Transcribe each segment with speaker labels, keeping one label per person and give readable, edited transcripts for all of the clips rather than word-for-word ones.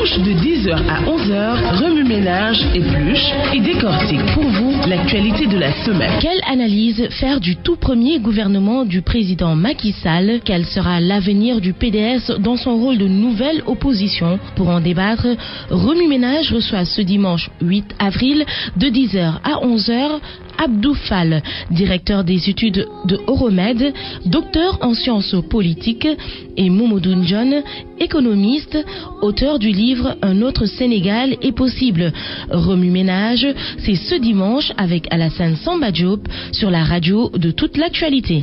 Speaker 1: dimanche de 10h à 11h, remue-ménage, épluche et décortique pour vous l'actualité de la semaine.
Speaker 2: Quelle analyse faire du tout premier gouvernement du président Macky Sall? Quel sera l'avenir du PDS dans son rôle de nouvelle opposition? Pour en débattre, remue-ménage reçoit ce dimanche 8 avril de 10h à 11h Abdou Fall, directeur des études de Euromed, docteur en sciences politiques, et Mamadou Ndione, économiste, auteur du livre Un autre Sénégal est possible. Remue-ménage, c'est ce dimanche avec Alassane Samba Diop sur la radio de toute l'actualité.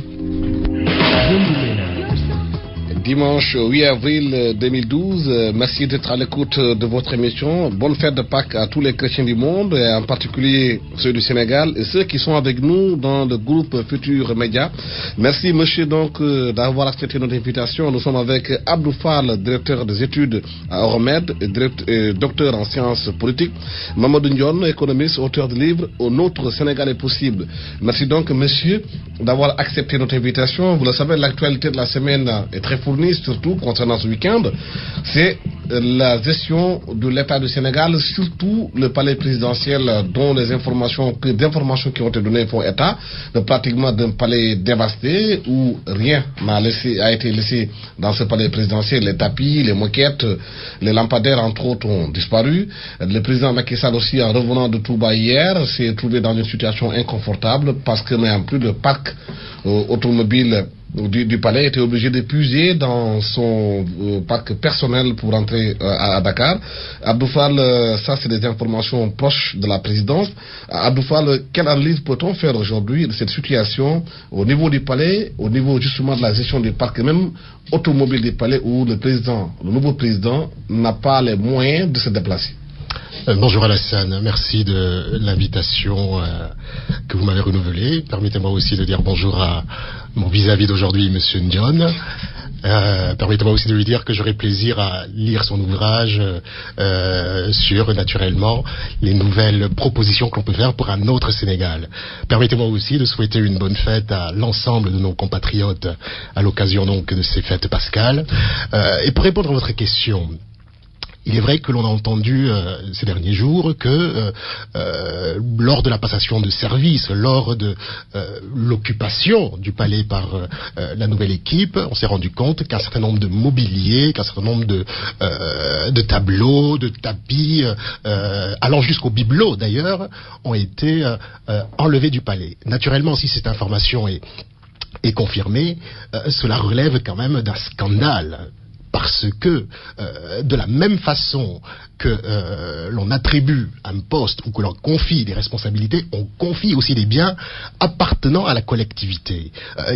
Speaker 3: Dimanche 8 avril 2012, merci d'être à l'écoute de votre émission. Bonne fête de Pâques à tous les chrétiens du monde, et en particulier ceux du Sénégal et ceux qui sont avec nous dans le groupe Futur Média. Merci monsieur donc d'avoir accepté notre invitation. Nous sommes avec Abdou Fall, directeur des études à Euromed et docteur en sciences politiques. Mamadou Ndione, économiste, auteur du livre Un autre Sénégal est possible. Merci donc monsieur d'avoir accepté notre invitation. Vous le savez, l'actualité de la semaine est très fournie, surtout concernant ce week-end. C'est la gestion de l'État du Sénégal, surtout le palais présidentiel, dont les informations qui ont été données font état de pratiquement d'un palais dévasté où rien a été laissé dans ce palais présidentiel. Les tapis, les moquettes, les lampadaires entre autres ont disparu. Le président Macky Sall aussi, en revenant de Touba hier, s'est trouvé dans une situation inconfortable parce que même plus de parc automobile du palais était obligé de puiser dans son parc personnel pour rentrer à Dakar. Abdou Fall, ça c'est des informations proches de la présidence. Abdou Fall, quelle analyse peut-on faire aujourd'hui de cette situation au niveau du palais, au niveau justement de la gestion des parcs, même automobile du palais, où le nouveau président n'a pas les moyens de se déplacer?
Speaker 4: Bonjour Alassane, merci de l'invitation que vous m'avez renouvelée. Permettez-moi aussi de dire bonjour à mon vis-à-vis d'aujourd'hui, monsieur Ndione. Permettez-moi aussi de lui dire que j'aurai plaisir à lire son ouvrage sur, naturellement, les nouvelles propositions qu'on peut faire pour un autre Sénégal. Permettez-moi aussi de souhaiter une bonne fête à l'ensemble de nos compatriotes à l'occasion donc de ces fêtes pascales. Et pour répondre à votre question, il est vrai que l'on a entendu ces derniers jours que lors de la passation de service, lors de l'occupation du palais par la nouvelle équipe, on s'est rendu compte qu'un certain nombre de mobiliers, qu'un certain nombre de tableaux, de tapis, allant jusqu'au bibelot d'ailleurs, ont été enlevés du palais. Naturellement, si cette information est confirmée, cela relève quand même d'un scandale. Parce que, de la même façon que l'on attribue un poste ou que l'on confie des responsabilités, on confie aussi des biens appartenant à la collectivité.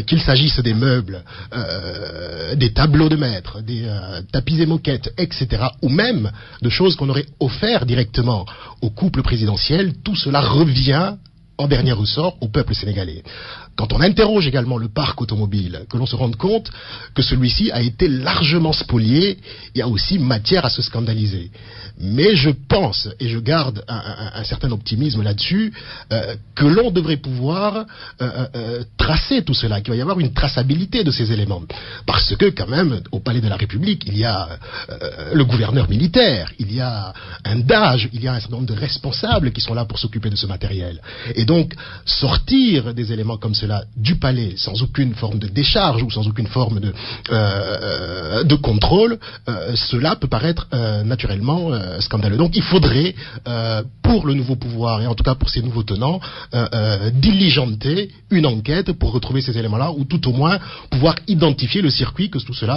Speaker 4: Qu'il s'agisse des meubles, des tableaux de maître, des tapis et moquettes, etc. Ou même de choses qu'on aurait offertes directement au couple présidentiel, tout cela revient en dernier ressort au peuple sénégalais. Quand on interroge également le parc automobile, que l'on se rende compte que celui-ci a été largement spolié, il y a aussi matière à se scandaliser. Mais je pense, et je garde un certain optimisme là-dessus, que l'on devrait pouvoir tracer tout cela, qu'il va y avoir une traçabilité de ces éléments. Parce que quand même, au Palais de la République, il y a le gouverneur militaire, il y a un DAGE, il y a un certain nombre de responsables qui sont là pour s'occuper de ce matériel. Et donc, sortir des éléments comme cela du palais sans aucune forme de décharge ou sans aucune forme de contrôle, cela peut paraître naturellement scandaleux. Donc il faudrait, pour le nouveau pouvoir et en tout cas pour ses nouveaux tenants, diligenter une enquête pour retrouver ces éléments-là ou tout au moins pouvoir identifier le circuit que tout cela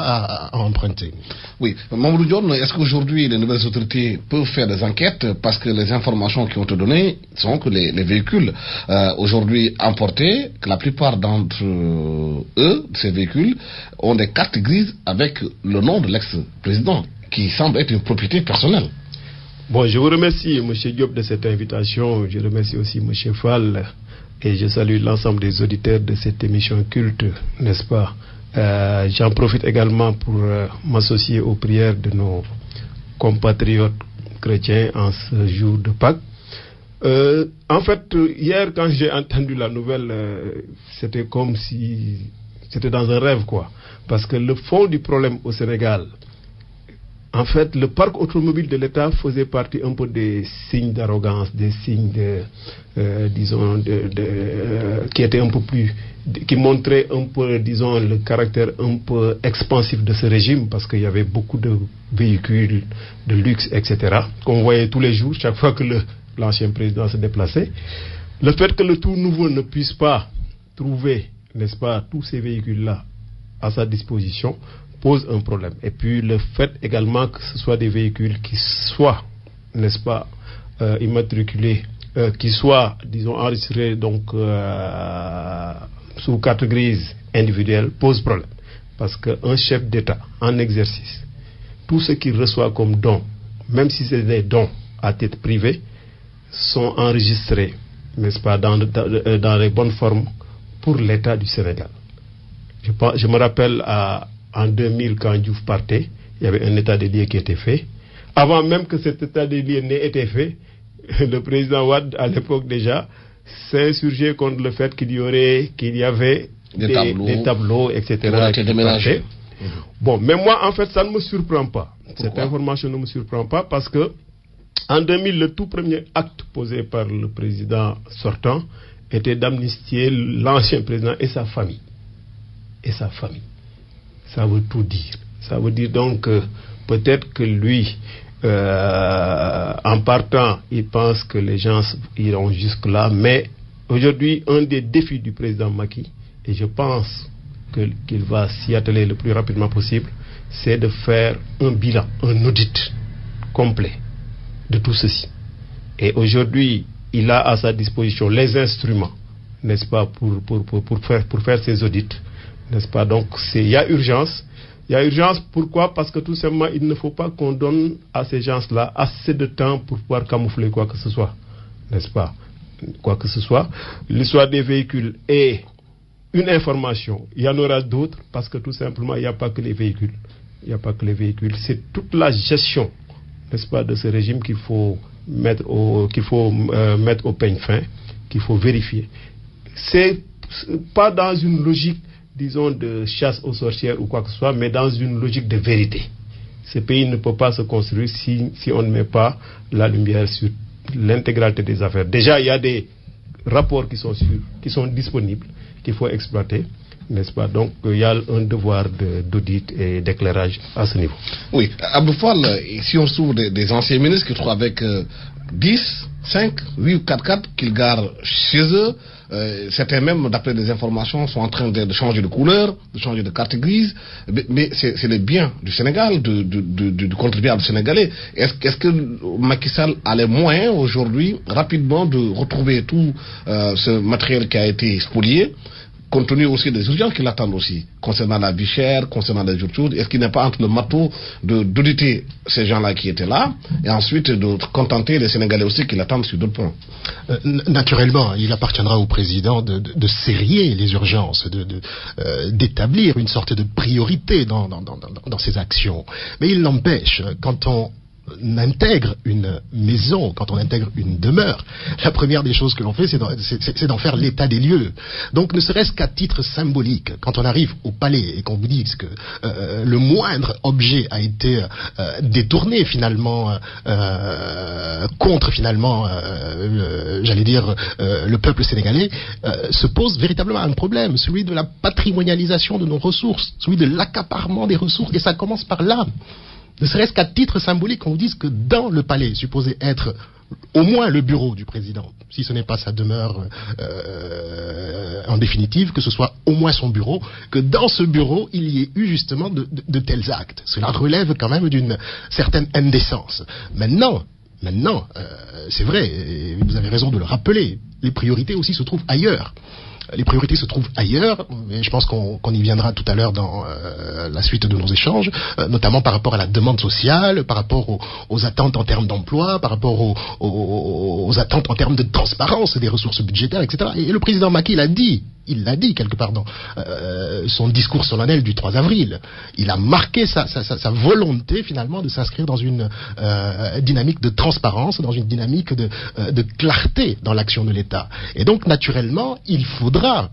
Speaker 4: a emprunté.
Speaker 3: Oui, Mamadou Ndione, est-ce qu'aujourd'hui les nouvelles autorités peuvent faire des enquêtes parce que les informations qui ont été données sont que les véhicules aujourd'hui importés, que la plupart d'entre eux, ces véhicules, ont des cartes grises avec le nom de l'ex-président qui semble être une propriété personnelle?
Speaker 5: Bon, je vous remercie, M. Diop, de cette invitation. Je remercie aussi M. Fall et je salue l'ensemble des auditeurs de cette émission culte, n'est-ce pas? J'en profite également pour m'associer aux prières de nos compatriotes chrétiens en ce jour de Pâques. En fait, hier, quand j'ai entendu la nouvelle, c'était comme si c'était dans un rêve, quoi. Parce que le fond du problème au Sénégal, en fait, le parc automobile de l'État faisait partie un peu des signes d'arrogance, des signes qui étaient un peu plus, qui montraient un peu, disons, le caractère un peu expansif de ce régime, parce qu'il y avait beaucoup de véhicules de luxe, etc., qu'on voyait tous les jours, chaque fois que l'ancien président se déplaçait. Le fait que le tout nouveau ne puisse pas trouver, n'est-ce pas, tous ces véhicules-là à sa disposition pose un problème. Et puis le fait également que ce soit des véhicules qui soient, n'est-ce pas, immatriculés, qui soient, disons, enregistrés donc sous carte grise individuelle pose problème. Parce qu'un chef d'État en exercice, tout ce qu'il reçoit comme dons, même si c'est des dons à titre privé, sont enregistrés, n'est-ce pas, dans les bonnes formes pour l'État du Sénégal. Je me rappelle en 2000, quand Diouf partait, il y avait un état des lieux qui était fait. Avant même que cet état des lieux n'ait été fait, le président Wade, à l'époque déjà, s'est insurgé contre le fait qu'il y avait des tableaux, etc. Bon, mais moi, en fait, ça ne me surprend pas. Pourquoi? Cette information ne me surprend pas parce que en 2000, le tout premier acte posé par le président sortant était d'amnistier l'ancien président et sa famille. Ça veut tout dire. Ça veut dire donc peut-être que lui, en partant, il pense que les gens iront jusque-là, mais aujourd'hui, un des défis du président Macky, et je pense qu'il va s'y atteler le plus rapidement possible, c'est de faire un bilan, un audit complet de tout ceci. Et aujourd'hui, il a à sa disposition les instruments, n'est-ce pas, pour faire ces audits. N'est-ce pas? Donc, il y a urgence. Il y a urgence, pourquoi? Parce que tout simplement, il ne faut pas qu'on donne à ces gens-là assez de temps pour pouvoir camoufler quoi que ce soit. N'est-ce pas? Quoi que ce soit. L'histoire des véhicules est une information. Il y en aura d'autres, parce que tout simplement, il n'y a pas que les véhicules. Il n'y a pas que les véhicules. C'est toute la gestion, n'est-ce pas, de ce régime qu'il faut mettre au peigne fin, qu'il faut vérifier. C'est pas dans une logique, disons, de chasse aux sorcières ou quoi que ce soit, mais dans une logique de vérité. Ce pays ne peut pas se construire si on ne met pas la lumière sur l'intégralité des affaires. Déjà, il y a des rapports qui sont disponibles, qu'il faut exploiter, n'est-ce pas? Donc, il y a un devoir d'audit et d'éclairage à ce niveau.
Speaker 3: Oui, Abdou Fall, si on se trouve des anciens ministres qui trouvent avec 10, 5, 8 ou 4 qu'ils gardent chez eux, certains même, d'après des informations, sont en train de changer de couleur, de changer de carte grise, mais c'est le bien du Sénégal, du contribuable sénégalais. Est-ce que Macky Sall a les moyens aujourd'hui, rapidement, de retrouver tout ce matériel qui a été spolié, compte tenu aussi des urgences qui l'attendent aussi, concernant la vie chère, concernant les autres choses? Est-ce qu'il n'est pas entre le marteau d'auditer ces gens-là qui étaient là, et ensuite de contenter les Sénégalais aussi qui l'attendent sur d'autres points?
Speaker 4: Naturellement, il appartiendra au président de serrer les urgences, d'établir une sorte de priorité dans ses actions. Mais il n'empêche, quand on intègre une maison, quand on intègre une demeure, la première des choses que l'on fait, c'est d'en faire l'état des lieux. Donc, ne serait-ce qu'à titre symbolique, quand on arrive au palais et qu'on vous dise que le moindre objet a été détourné finalement contre finalement, j'allais dire, le peuple sénégalais, se pose véritablement un problème, celui de la patrimonialisation de nos ressources, celui de l'accaparement des ressources, et ça commence par là. Ne serait-ce qu'à titre symbolique, on vous dise que dans le palais, supposé être au moins le bureau du président, si ce n'est pas sa demeure en définitive, que ce soit au moins son bureau, que dans ce bureau, il y ait eu justement de tels actes. Cela relève quand même d'une certaine indécence. Maintenant, c'est vrai, et vous avez raison de le rappeler, les priorités aussi se trouvent ailleurs. Les priorités se trouvent ailleurs, et je pense qu'on y viendra tout à l'heure dans la suite de nos échanges, notamment par rapport à la demande sociale, par rapport aux attentes en termes d'emploi, par rapport aux attentes en termes de transparence des ressources budgétaires, etc. Et le président Macky il l'a dit quelque part dans son discours solennel du 3 avril. Il a marqué sa volonté finalement de s'inscrire dans une dynamique de transparence, dans une dynamique de clarté dans l'action de l'État. Et donc naturellement, il faudra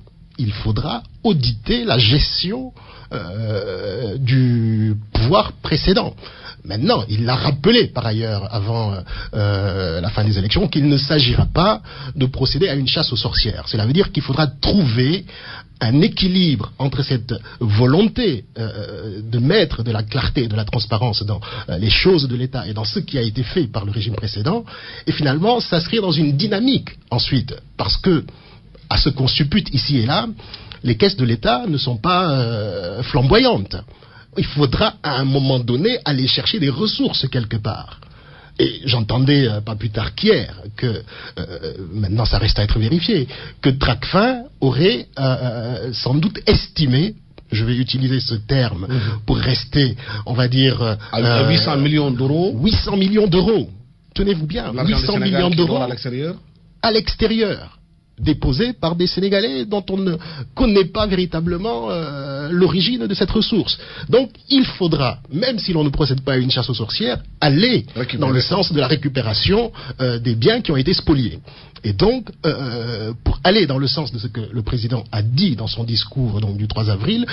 Speaker 4: auditer la gestion du pouvoir précédent. Maintenant, il l'a rappelé par ailleurs avant la fin des élections qu'il ne s'agira pas de procéder à une chasse aux sorcières. Cela veut dire qu'il faudra trouver un équilibre entre cette volonté de mettre de la clarté et de la transparence dans les choses de l'État et dans ce qui a été fait par le régime précédent, et finalement s'inscrire dans une dynamique ensuite, parce que, à ce qu'on suppute ici et là, les caisses de l'État ne sont pas flamboyantes. Il faudra à un moment donné aller chercher des ressources quelque part. Et j'entendais pas plus tard qu'hier que, maintenant ça reste à être vérifié, que Tracfin aurait sans doute estimé, je vais utiliser ce terme pour rester, on va dire...
Speaker 3: à 800 millions d'euros.
Speaker 4: 800 millions d'euros. Tenez-vous bien, 800 millions d'euros à l'extérieur. Déposés par des Sénégalais dont on ne connaît pas véritablement l'origine de cette ressource. Donc il faudra, même si l'on ne procède pas à une chasse aux sorcières, aller dans le sens de la récupération des biens qui ont été spoliés. Et donc, pour aller dans le sens de ce que le président a dit dans son discours donc, du 3 avril,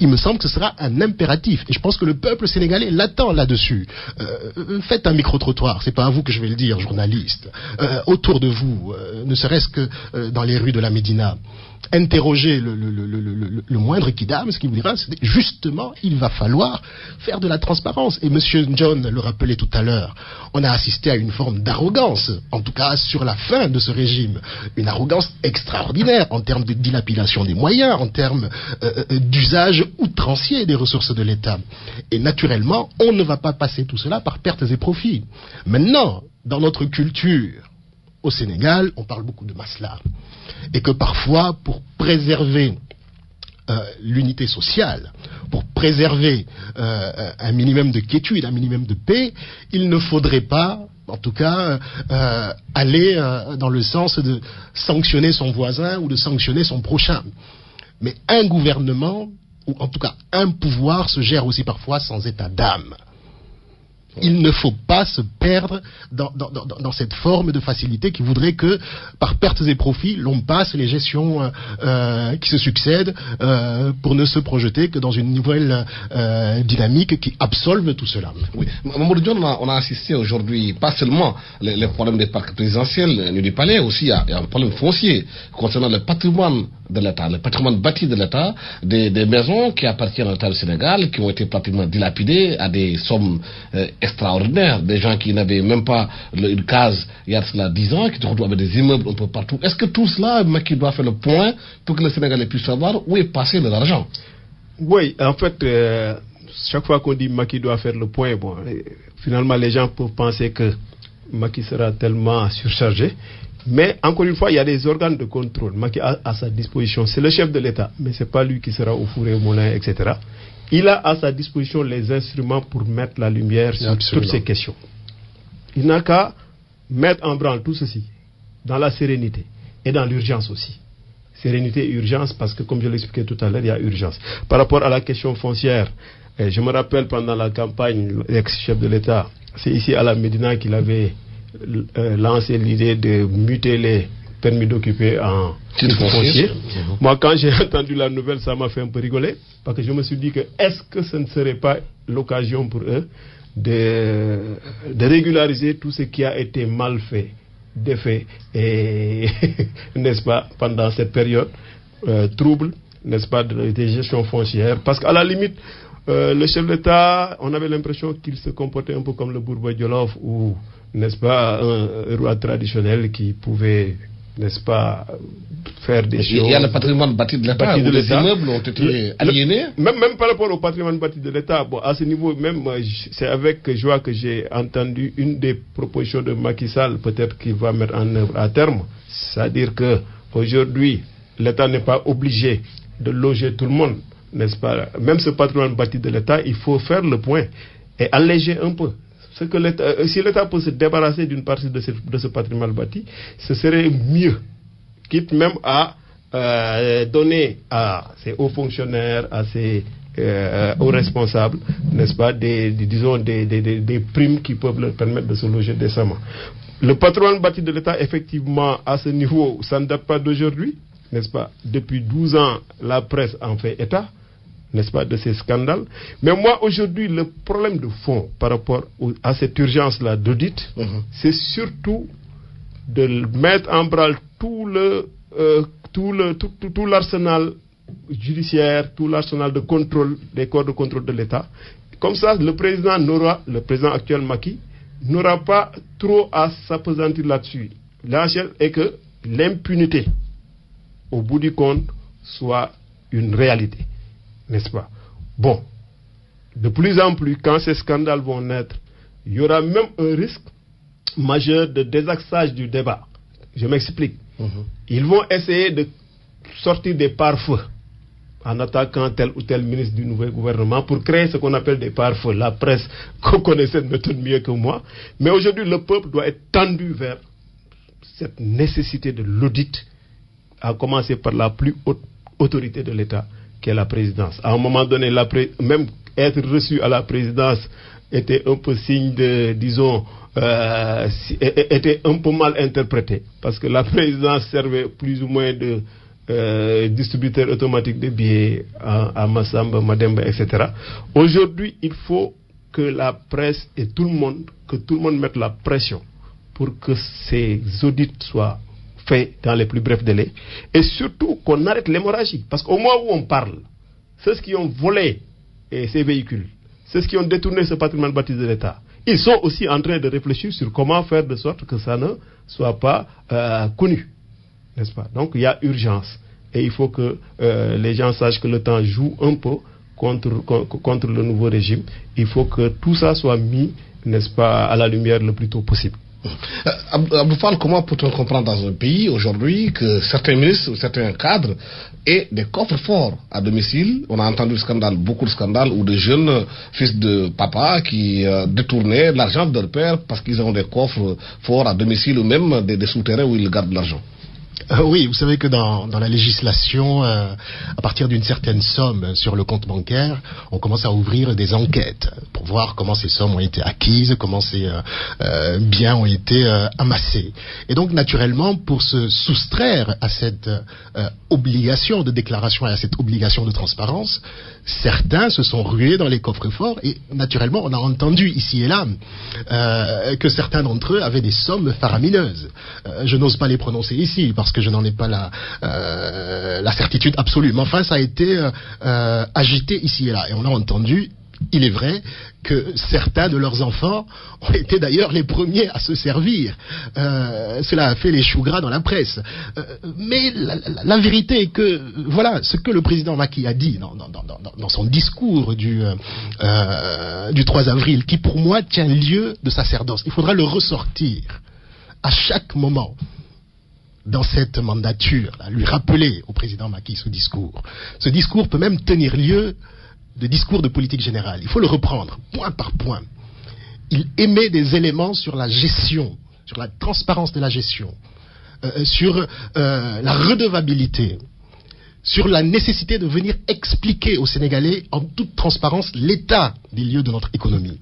Speaker 4: il me semble que ce sera un impératif. Et je pense que le peuple sénégalais l'attend là-dessus. Faites un micro-trottoir, c'est pas à vous que je vais le dire, journaliste. Autour de vous, ne serait-ce que dans les rues de la Médina, interrogez le moindre kidam, ce qui vous dira, c'est justement, il va falloir faire de la transparence. Et Monsieur John le rappelait tout à l'heure, on a assisté à une forme d'arrogance, en tout cas sur la fin de ce régime, une arrogance extraordinaire en termes de dilapidation des moyens, en termes d'usage outrancier des ressources de l'État. Et naturellement, on ne va pas passer tout cela par pertes et profits. Maintenant, dans notre culture, au Sénégal, on parle beaucoup de masla. Et que parfois, pour préserver l'unité sociale, pour préserver un minimum de quiétude, un minimum de paix, il ne faudrait pas, en tout cas, aller dans le sens de sanctionner son voisin ou de sanctionner son prochain. Mais un gouvernement, ou en tout cas un pouvoir, se gère aussi parfois sans état d'âme. Il ne faut pas se perdre dans cette forme de facilité qui voudrait que, par pertes et profits, l'on passe les gestions qui se succèdent pour ne se projeter que dans une nouvelle dynamique qui absolve tout cela.
Speaker 3: Oui. Mamadou Dione, on a assisté aujourd'hui, pas seulement les problèmes des parcs présidentiels ni du palais, aussi il y a un problème foncier concernant le patrimoine de l'État, le patrimoine bâti de l'État, des maisons qui appartiennent à l'État du Sénégal, qui ont été pratiquement dilapidées à des sommes extraordinaires, des gens qui n'avaient même pas une case il y a cela 10 ans, qui se retrouvent avec des immeubles un peu partout. Est-ce que tout cela, Macky doit faire le point pour que les Sénégalais puissent savoir où est passé leur argent?
Speaker 5: Oui, en fait, chaque fois qu'on dit Macky doit faire le point, bon, finalement les gens peuvent penser que Macky sera tellement surchargé. Mais encore une fois, il y a des organes de contrôle. Macky a à sa disposition, c'est le chef de l'État, mais ce n'est pas lui qui sera au four et au moulin, etc. Il a à sa disposition les instruments pour mettre la lumière sur toutes ces questions. Il n'a qu'à mettre en branle tout ceci dans la sérénité et dans l'urgence aussi. Sérénité et urgence, parce que comme je l'expliquais tout à l'heure, il y a urgence. Par rapport à la question foncière, je me rappelle pendant la campagne, l'ex-chef de l'État, c'est ici à la Médina qu'il avait lancé l'idée de muter les permis d'occuper en titre foncier. Moi, quand j'ai entendu la nouvelle, ça m'a fait un peu rigoler, parce que je me suis dit que est-ce que ce ne serait pas l'occasion pour eux de régulariser tout ce qui a été mal fait, défait, et n'est-ce pas, pendant cette période trouble, n'est-ce pas, des gestions foncières, parce qu'à la limite, le chef d'État, on avait l'impression qu'il se comportait un peu comme le Bourba Djolof, ou n'est-ce pas, un roi traditionnel qui pouvait, n'est-ce pas, faire des choses.
Speaker 3: Il y a le patrimoine bâti de l'État, où les immeubles ont été aliénés.
Speaker 5: Même par rapport au patrimoine bâti de l'État, bon, à ce niveau même, c'est avec joie que j'ai entendu une des propositions de Macky Sall, peut-être qu'il va mettre en œuvre à terme. C'est-à-dire qu'aujourd'hui, l'État n'est pas obligé de loger tout le monde, n'est-ce pas? Même ce patrimoine bâti de l'État, il faut faire le point et alléger un peu. Si l'État peut se débarrasser d'une partie de ce patrimoine bâti, ce serait mieux, quitte même à donner à ses hauts fonctionnaires, aux responsables, n'est-ce pas, des primes qui peuvent leur permettre de se loger décemment. Le patrimoine bâti de l'État, effectivement, à ce niveau, ça ne date pas d'aujourd'hui, n'est-ce pas? Depuis 12 ans, la presse en fait état. n'est-ce pas, de ces scandales. Mais moi, aujourd'hui, le problème de fond par rapport à cette urgence-là d'audit, c'est surtout de mettre en branle tout l'arsenal judiciaire, tout l'arsenal de contrôle, des corps de contrôle de l'État. Comme ça, le président actuel Macky, n'aura pas trop à s'appesantir là-dessus. L'essentiel est que l'impunité, au bout du compte, soit une réalité. N'est-ce pas? Bon, de plus en plus, quand ces scandales vont naître, il y aura même un risque majeur de désaxage du débat. Je m'explique. Ils vont essayer de sortir des pare-feux en attaquant tel ou tel ministre du nouveau gouvernement pour créer ce qu'on appelle des pare-feux. La presse connaît cette méthode mieux que moi. Mais aujourd'hui, le peuple doit être tendu vers cette nécessité de l'audit, à commencer par la plus haute autorité de l'État, qui est la présidence. À un moment donné, même être reçu à la présidence était un peu signe de, disons, était un peu mal interprété, parce que la présidence servait plus ou moins de distributeur automatique de billets à Massamba, Mademba, etc. Aujourd'hui, il faut que la presse et tout le monde mette la pression pour que ces audits soient faits dans les plus brefs délais, et surtout qu'on arrête l'hémorragie, parce qu'au moment où on parle, ceux qui ont volé ces véhicules, ceux qui ont détourné ce patrimoine bâti de l'État, ils sont aussi en train de réfléchir sur comment faire de sorte que ça ne soit pas connu, n'est-ce pas? Donc il y a urgence, et il faut que les gens sachent que le temps joue un peu contre le nouveau régime. Il faut que tout ça soit mis, n'est-ce pas, à la lumière le plus tôt possible.
Speaker 3: Abdou Fall, comment peut-on comprendre dans un pays aujourd'hui que certains ministres ou certains cadres aient des coffres forts à domicile? On a entendu beaucoup de scandales où de jeunes fils de papa qui détournaient l'argent de leur père parce qu'ils ont des coffres forts à domicile, ou même des souterrains où ils gardent l'argent.
Speaker 4: Oui, vous savez que dans la législation, à partir d'une certaine somme sur le compte bancaire, on commence à ouvrir des enquêtes pour voir comment ces sommes ont été acquises, comment ces biens ont été amassés. Et donc, naturellement, pour se soustraire à cette obligation de déclaration et à cette obligation de transparence, certains se sont rués dans les coffres forts, et naturellement, on a entendu ici et là que certains d'entre eux avaient des sommes faramineuses. Je n'ose pas les prononcer ici, parce que je n'en ai pas la certitude absolue. Mais enfin, ça a été agité ici et là. Et on a entendu, il est vrai, que certains de leurs enfants ont été d'ailleurs les premiers à se servir. Cela a fait les choux gras dans la presse. Mais la vérité est que, voilà, ce que le président Macky a dit dans son discours du 3 avril, qui pour moi tient lieu de sacerdoce, il faudra le ressortir à chaque moment dans cette mandature, lui rappeler au président Macky ce discours. Ce discours peut même tenir lieu de discours de politique générale. Il faut le reprendre, point par point. Il émet des éléments sur la gestion, sur la transparence de la gestion, sur la redevabilité, sur la nécessité de venir expliquer aux Sénégalais en toute transparence l'état des lieux de notre économie.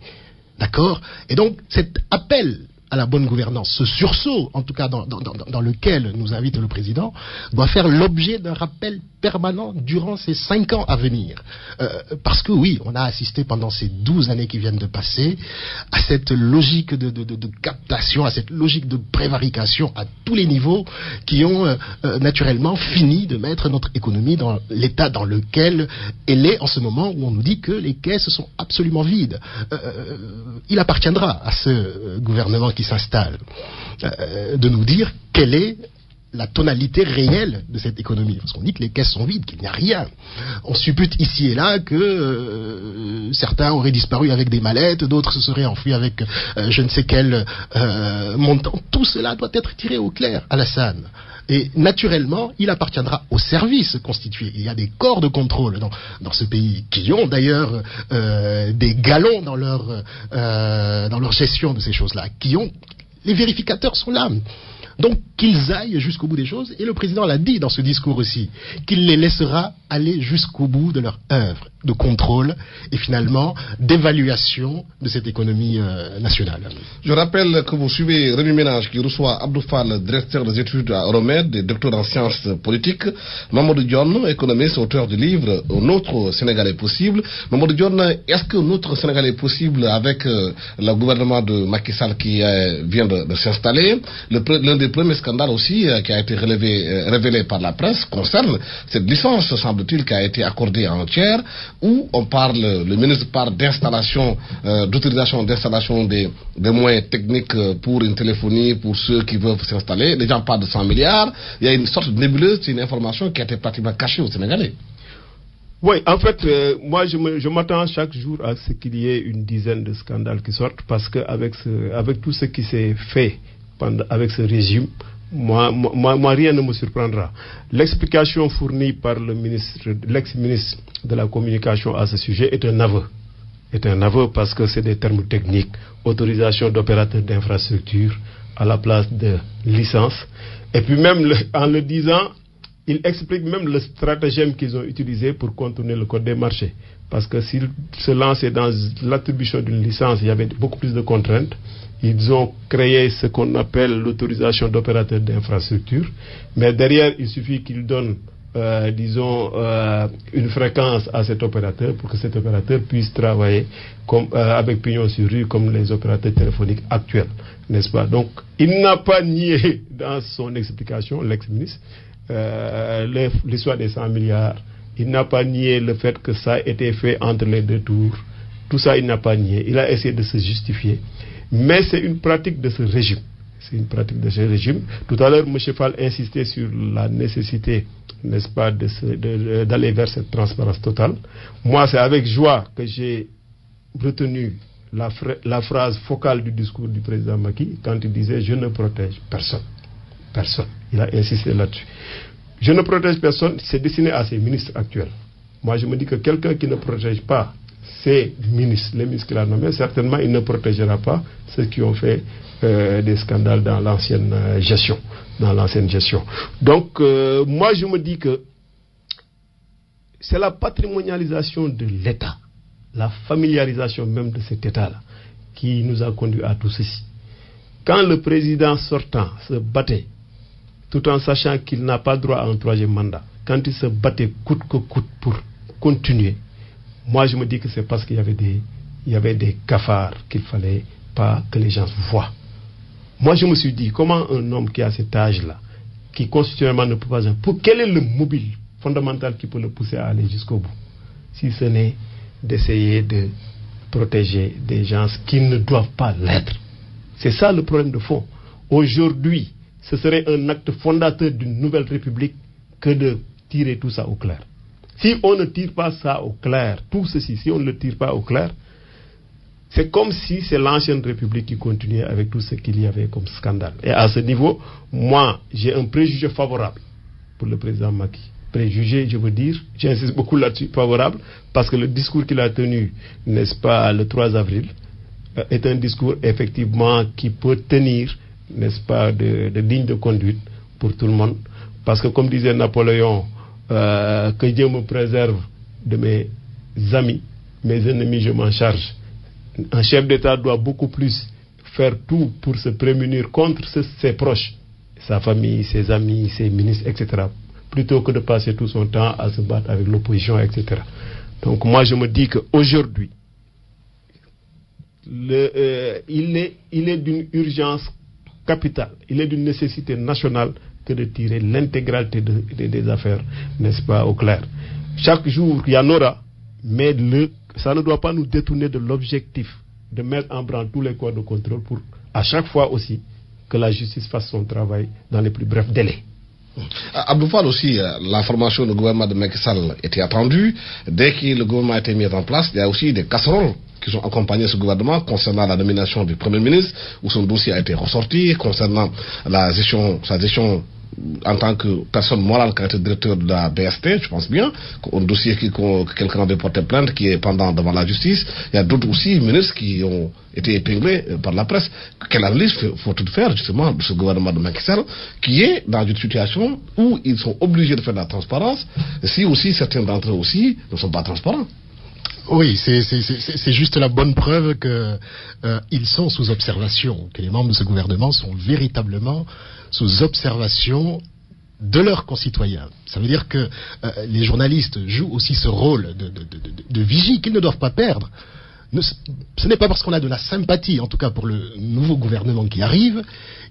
Speaker 4: D'accord? Et donc, cet appel à la bonne gouvernance, ce sursaut, en tout cas dans lequel nous invite le président, doit faire l'objet d'un rappel permanent durant ces 5 ans à venir. Parce que oui, on a assisté pendant ces 12 années qui viennent de passer à cette logique de captation, à cette logique de prévarication à tous les niveaux qui ont naturellement fini de mettre notre économie dans l'état dans lequel elle est en ce moment, où on nous dit que les caisses sont absolument vides. Il appartiendra à ce gouvernement qui s'installe de nous dire quelle est la tonalité réelle de cette économie, parce qu'on dit que les caisses sont vides, qu'il n'y a rien. On suppute ici et là que certains auraient disparu avec des mallettes, d'autres se seraient enfuis avec je ne sais quel montant. Tout cela doit être tiré au clair, Alassane. Et naturellement, il appartiendra aux services constitués. Il y a des corps de contrôle dans ce pays qui ont d'ailleurs des galons dans leur gestion de ces choses-là, les vérificateurs sont là. Donc qu'ils aillent jusqu'au bout des choses, et le président l'a dit dans ce discours aussi, qu'il les laissera aller jusqu'au bout de leur œuvre. de contrôle et finalement d'évaluation de cette économie nationale.
Speaker 3: Je rappelle que vous suivez Rémi Ménage qui reçoit Abdou Fall, directeur des études à Euromède et docteur en sciences politiques, Mamadou Dione, économiste, auteur du livre Un autre Sénégal est possible. Mamadou Dione, est-ce que notre Sénégal est possible avec le gouvernement de Macky Sall qui vient de s'installer? L'un des premiers scandales aussi qui a été révélé par la presse concerne cette licence, semble-t-il, qui a été accordée en tiers, où on parle, le ministre parle d'installation, d'autorisation d'installation des moyens techniques pour une téléphonie, pour ceux qui veulent s'installer. Les gens parlent de 100 milliards. Il y a une sorte de nébuleuse, c'est une information qui a été pratiquement cachée aux Sénégalais.
Speaker 5: Oui, en fait, moi je m'attends chaque jour à ce qu'il y ait une dizaine de scandales qui sortent, parce qu'avec avec tout ce qui s'est fait avec ce régime, moi, rien ne me surprendra. L'explication fournie par l'ex-ministre de la Communication à ce sujet est un aveu. Est un aveu parce que c'est des termes techniques, autorisation d'opérateur d'infrastructure à la place de licence. Et puis même en le disant, il explique même le stratagème qu'ils ont utilisé pour contourner le code des marchés. Parce que s'ils se lançaient dans l'attribution d'une licence, il y avait beaucoup plus de contraintes. Ils ont créé ce qu'on appelle l'autorisation d'opérateur d'infrastructure. Mais derrière, il suffit qu'ils donnent, une fréquence à cet opérateur pour que cet opérateur puisse travailler avec pignon sur rue comme les opérateurs téléphoniques actuels. N'est-ce pas? Donc, il n'a pas nié dans son explication, l'ex-ministre, l'histoire des 100 milliards. Il n'a pas nié le fait que ça a été fait entre les deux tours. Tout ça, il n'a pas nié. Il a essayé de se justifier. Mais c'est une pratique de ce régime. C'est une pratique de ce régime. Tout à l'heure, M. Fall insistait sur la nécessité, n'est-ce pas, d'aller vers cette transparence totale. Moi, c'est avec joie que j'ai retenu la phrase focale du discours du président Macky quand il disait « Je ne protège personne ». Personne. Il a insisté là-dessus. Je ne protège personne, c'est destiné à ses ministres actuels. Moi, je me dis que quelqu'un qui ne protège pas ses ministres, les ministres qu'il a nommés, certainement, il ne protégera pas ceux qui ont fait des scandales dans l'ancienne gestion. Donc, moi, je me dis que c'est la patrimonialisation de l'État, la familiarisation même de cet État-là, qui nous a conduit à tout ceci. Quand le président sortant se battait, tout en sachant qu'il n'a pas droit à un troisième mandat, quand il se battait coûte que coûte pour continuer, moi je me dis que c'est parce qu'il y avait des cafards qu'il ne fallait pas que les gens voient. Moi je me suis dit, comment un homme qui a cet âge-là, qui constitutionnellement ne peut pas... Quel est le mobile fondamental qui peut le pousser à aller jusqu'au bout, si ce n'est d'essayer de protéger des gens qui ne doivent pas l'être? C'est ça le problème de fond. Aujourd'hui, ce serait un acte fondateur d'une nouvelle république que de tirer tout ça au clair. Si on ne tire pas ça au clair, tout ceci, si on ne le tire pas au clair, c'est comme si c'est l'ancienne république qui continuait avec tout ce qu'il y avait comme scandale. Et à ce niveau, moi, j'ai un préjugé favorable pour le président Macky. Préjugé, je veux dire, j'insiste beaucoup là-dessus, favorable, parce que le discours qu'il a tenu, n'est-ce pas, le 3 avril, est un discours effectivement qui peut tenir, n'est-ce pas, de digne de conduite pour tout le monde. Parce que comme disait Napoléon, que Dieu me préserve de mes amis, mes ennemis je m'en charge. Un chef d'État doit beaucoup plus faire tout pour se prémunir contre ses proches, sa famille, ses amis, ses ministres, etc., plutôt que de passer tout son temps à se battre avec l'opposition, etc. Donc moi je me dis qu'aujourd'hui, il est d'une urgence capitale, il est d'une nécessité nationale que de tirer l'intégralité des affaires, n'est-ce pas, au clair. Chaque jour, il y en aura, mais ça ne doit pas nous détourner de l'objectif de mettre en branle tous les corps de contrôle pour, à chaque fois aussi, que la justice fasse son travail dans les plus brefs délais.
Speaker 3: Abdou Fall aussi, l'information du gouvernement de Macky Sall était attendue. Dès que le gouvernement a été mis en place, il y a aussi des casseroles qui ont accompagné ce gouvernement concernant la nomination du Premier ministre, où son dossier a été ressorti, concernant sa gestion en tant que personne morale qui a été directeur de la BST, je pense bien, un dossier que quelqu'un avait porté plainte qui est pendant devant la justice. Il y a d'autres aussi ministres qui ont été épinglés par la presse. Quelle analyse faut-il faire justement de ce gouvernement de Macky Sall qui est dans une situation où ils sont obligés de faire de la transparence, si aussi certains d'entre eux aussi ne sont pas transparents?
Speaker 4: Oui, c'est juste la bonne preuve que ils sont sous observation, que les membres de ce gouvernement sont véritablement sous observation de leurs concitoyens. Ça veut dire que les journalistes jouent aussi ce rôle de vigie qu'ils ne doivent pas perdre. Ce n'est pas parce qu'on a de la sympathie, en tout cas pour le nouveau gouvernement qui arrive,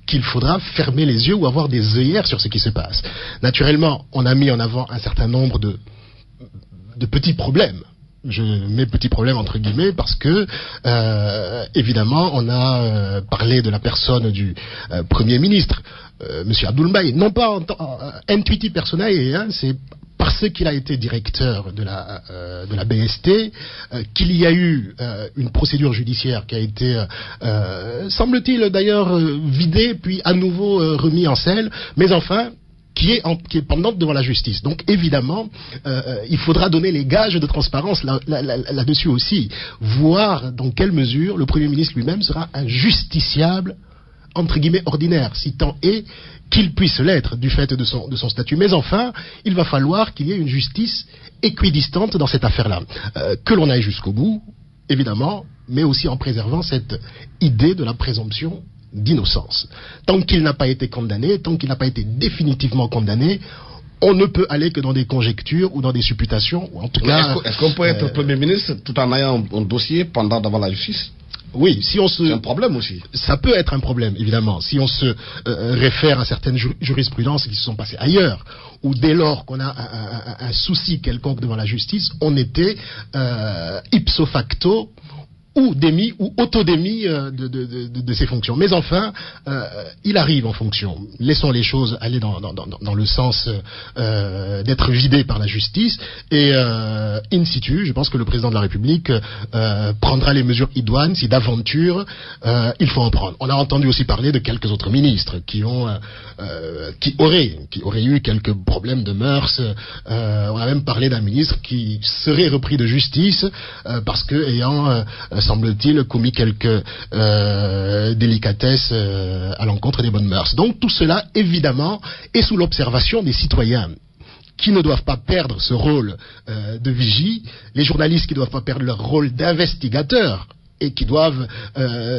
Speaker 4: qu'il faudra fermer les yeux ou avoir des œillères sur ce qui se passe. Naturellement, on a mis en avant un certain nombre de petits problèmes. Je mets petits problèmes entre guillemets parce que évidemment on a parlé de la personne du Premier ministre, Monsieur Abdoul Mbaye, non pas en intuitif personnel, hein, c'est parce qu'il a été directeur de la BST qu'il y a eu une procédure judiciaire qui a été, semble-t-il d'ailleurs, vidée puis à nouveau remis en selle, mais enfin qui est pendante devant la justice. Donc évidemment, il faudra donner les gages de transparence là-dessus aussi, voir dans quelle mesure le Premier ministre lui-même sera un justiciable entre guillemets ordinaire, si tant est qu'il puisse l'être du fait de son statut. Mais enfin, il va falloir qu'il y ait une justice équidistante dans cette affaire-là. Que l'on aille jusqu'au bout, évidemment, mais aussi en préservant cette idée de la présomption d'innocence. Tant qu'il n'a pas été condamné, tant qu'il n'a pas été définitivement condamné, on ne peut aller que dans des conjectures ou dans des supputations, ou en tout cas...
Speaker 3: Est-ce qu'on peut être Premier ministre tout en ayant un dossier pendant devant la justice?
Speaker 4: Oui, si on se...
Speaker 3: C'est un problème aussi.
Speaker 4: Ça peut être un problème, évidemment. Si on se réfère à certaines jurisprudences qui se sont passées ailleurs, ou dès lors qu'on a un souci quelconque devant la justice, on était ipso facto ou démis ou autodémis de ses fonctions. Mais enfin, il arrive en fonction. Laissons les choses aller dans le sens d'être vidé par la justice et in situ, je pense que le président de la République prendra les mesures idoines si d'aventure il faut en prendre. On a entendu aussi parler de quelques autres ministres qui auraient eu quelques problèmes de mœurs. On a même parlé d'un ministre qui serait repris de justice parce que ayant semble-t-il, commis quelques délicatesses à l'encontre des bonnes mœurs. Donc tout cela, évidemment, est sous l'observation des citoyens qui ne doivent pas perdre ce rôle de vigie, les journalistes qui ne doivent pas perdre leur rôle d'investigateurs et qui doivent,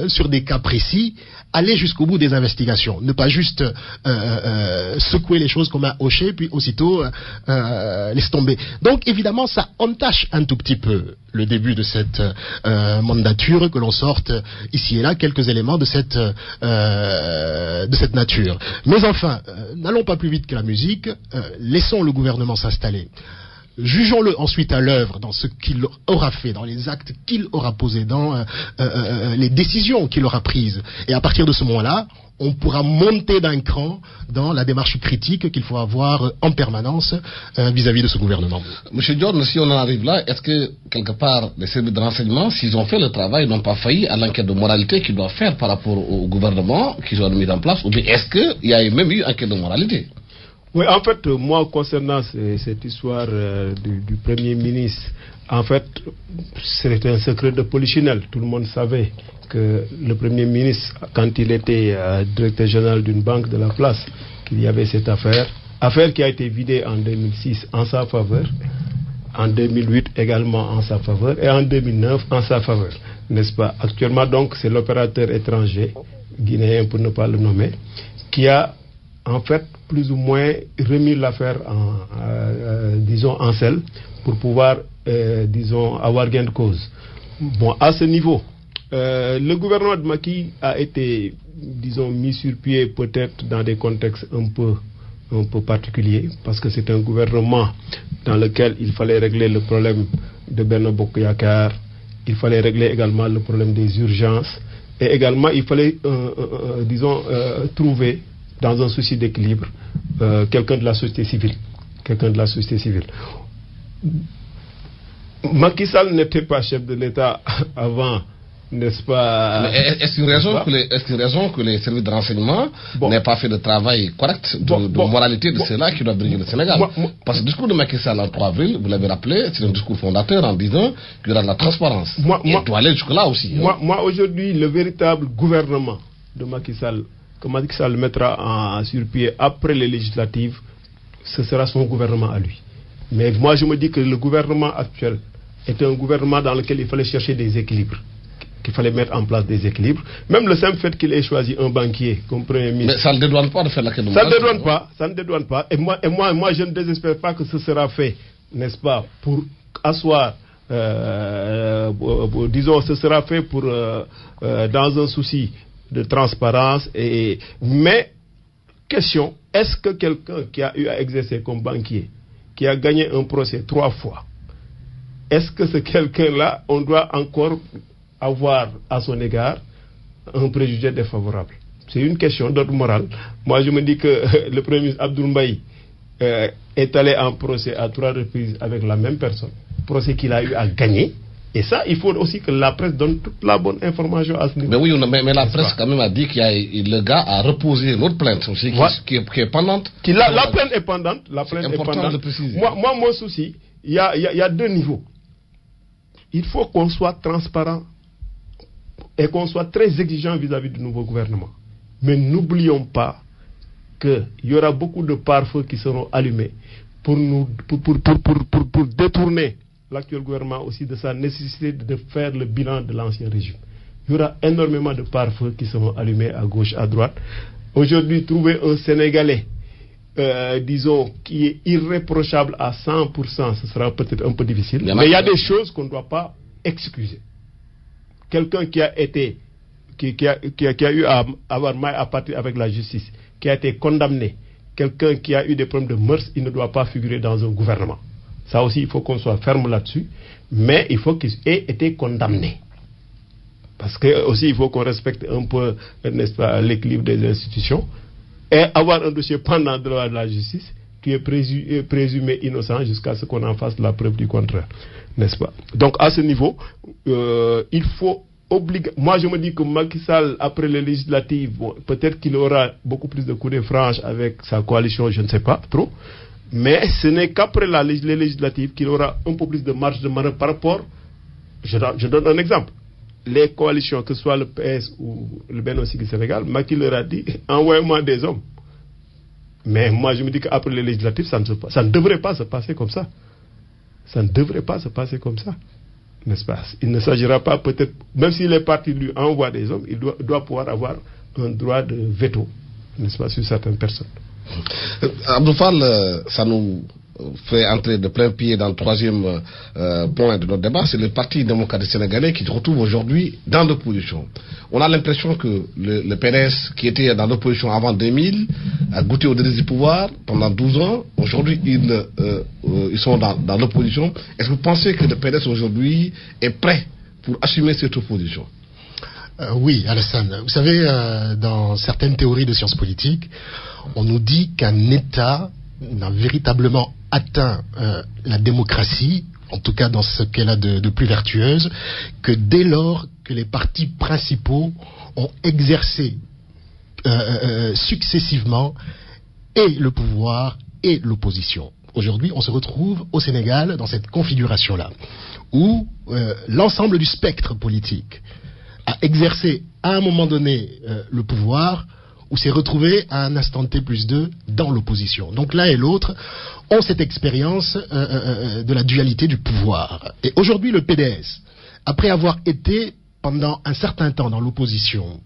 Speaker 4: sur des cas précis, aller jusqu'au bout des investigations. Ne pas juste secouer les choses comme un hocher, puis aussitôt laisser tomber. Donc, évidemment, ça entache un tout petit peu le début de cette mandature, que l'on sorte ici et là quelques éléments de cette nature. Mais enfin, n'allons pas plus vite que la musique, laissons le gouvernement s'installer. Jugeons-le ensuite à l'œuvre dans ce qu'il aura fait, dans les actes qu'il aura posés, dans les décisions qu'il aura prises. Et à partir de ce moment-là, on pourra monter d'un cran dans la démarche critique qu'il faut avoir en permanence vis-à-vis de ce gouvernement.
Speaker 3: Monsieur John, si on en arrive là, est-ce que quelque part les services de renseignement, s'ils ont fait le travail, n'ont pas failli à l'enquête de moralité qu'ils doivent faire par rapport au gouvernement qu'ils ont mis en place, ou bien est-ce qu'il y a même eu enquête de moralité?
Speaker 5: Oui, en fait, moi, concernant cette histoire du Premier ministre, en fait, c'était un secret de polichinelle. Tout le monde savait que le Premier ministre, quand il était directeur général d'une banque de la place, qu'il y avait cette affaire qui a été vidée en 2006 en sa faveur, en 2008 également en sa faveur, et en 2009 en sa faveur, n'est-ce pas? Actuellement, donc, c'est l'opérateur étranger, guinéen pour ne pas le nommer, qui a en fait plus ou moins remis l'affaire disons en selle pour pouvoir disons avoir gain de cause. Bon, à ce niveau, le gouvernement de Macky a été disons mis sur pied peut-être dans des contextes un peu particuliers, parce que c'est un gouvernement dans lequel il fallait régler le problème de Benno Bokk Yakaar, il fallait régler également le problème des urgences, et également il fallait disons trouver dans un souci d'équilibre, quelqu'un de la société civile. Macky Sall n'était pas chef de l'État avant, n'est-ce pas?
Speaker 3: Mais est-ce une raison que les services de renseignement n'aient pas fait de travail correct de moralité de ceux-là qui doivent diriger le Sénégal? Parce que le discours de Macky Sall en 3 avril, vous l'avez rappelé, c'est un discours fondateur en disant qu'il y aura de la transparence. Il doit aller jusque-là aussi.
Speaker 5: Moi aujourd'hui, le véritable gouvernement de Macky Sall, que Macky Sall mettra sur pied après les législatives, ce sera son gouvernement à lui. Mais moi je me dis que le gouvernement actuel était un gouvernement dans lequel il fallait chercher des équilibres, qu'il fallait mettre en place des équilibres. Même le simple fait qu'il ait choisi un banquier comme Premier ministre.
Speaker 3: Mais ça ne dédouane pas de faire la question.
Speaker 5: Ça ne dédouane pas. Et moi, je ne désespère pas que ce sera fait, n'est-ce pas, pour asseoir, disons, ce sera fait pour, dans un souci de transparence. Mais, question, est-ce que quelqu'un qui a eu à exercer comme banquier, qui a gagné un procès 3 fois, est-ce que ce quelqu'un-là, on doit encore avoir à son égard un préjugé défavorable? C'est une question d'ordre moral. Moi, je me dis que le Premier ministre Abdoul Mbaye est allé en procès à 3 reprises avec la même personne, procès qu'il a eu à gagner. Et ça, il faut aussi que la presse donne toute la bonne information à ce niveau.
Speaker 3: Mais oui, mais la presse quand même a dit que le gars a reposé l'autre plainte aussi, qui est pendante.
Speaker 5: La plainte est pendante.
Speaker 3: C'est important de préciser.
Speaker 5: Moi, mon souci, il y a 2 niveaux. Il faut qu'on soit transparent et qu'on soit très exigeant vis-à-vis du nouveau gouvernement. Mais n'oublions pas qu'il y aura beaucoup de pare-feux qui seront allumés pour détourner l'actuel gouvernement aussi de sa nécessité de faire le bilan de l'ancien régime. Il y aura énormément de pare-feux qui seront allumés à gauche, à droite. Aujourd'hui, trouver un Sénégalais, disons, qui est irréprochable à 100%, ce sera peut-être un peu difficile. Mais il y a des choses qu'on ne doit pas excuser. Quelqu'un qui a été, qui a eu à avoir mal à partir avec la justice, qui a été condamné, quelqu'un qui a eu des problèmes de mœurs, il ne doit pas figurer dans un gouvernement. Ça aussi, il faut qu'on soit ferme là-dessus, mais il faut qu'il ait été condamné. Parce que aussi, il faut qu'on respecte un peu, n'est-ce pas, l'équilibre des institutions. Et avoir un dossier pendant devant la justice, qui est présumé innocent jusqu'à ce qu'on en fasse la preuve du contraire, n'est-ce pas? Donc, à ce niveau, il faut obliger. Moi, je me dis que Macky Sall, après les législatives, bon, peut-être qu'il aura beaucoup plus de coups de franche avec sa coalition, je ne sais pas trop. Mais ce n'est qu'après les législatives qu'il aura un peu plus de marge de manœuvre par rapport. Je donne un exemple. Les coalitions, que ce soit le PS ou le Benno Siggil Sénégal, Macky leur a dit envoyez-moi des hommes. Mais moi, je me dis qu'après les législatives, ça ne devrait pas se passer comme ça. Ça ne devrait pas se passer comme ça. N'est-ce pas? Il ne s'agira pas, peut-être, même si les partis lui envoient des hommes, il doit pouvoir avoir un droit de veto, n'est-ce pas, sur certaines personnes.
Speaker 3: Abdou Fall, ça nous fait entrer de plein pied dans le 3e point de notre débat. C'est le Parti démocratique sénégalais qui se retrouve aujourd'hui dans l'opposition. On a l'impression que le PDS, qui était dans l'opposition avant 2000, a goûté au délice du pouvoir pendant 12 ans. Aujourd'hui, ils sont dans l'opposition. Est-ce que vous pensez que le PDS aujourd'hui est prêt pour assumer cette opposition?
Speaker 4: Oui, Alassane. Vous savez, dans certaines théories de sciences politiques, on nous dit qu'un État n'a véritablement atteint la démocratie, en tout cas dans ce qu'elle a de plus vertueuse, que dès lors que les partis principaux ont exercé successivement et le pouvoir et l'opposition. Aujourd'hui, on se retrouve au Sénégal dans cette configuration-là, où l'ensemble du spectre politique a exercé à un moment donné le pouvoir, ou s'est retrouvé à un instant T plus 2 dans l'opposition. Donc l'un et l'autre ont cette expérience de la dualité du pouvoir. Et aujourd'hui, le PDS, après avoir été pendant un certain temps dans l'opposition,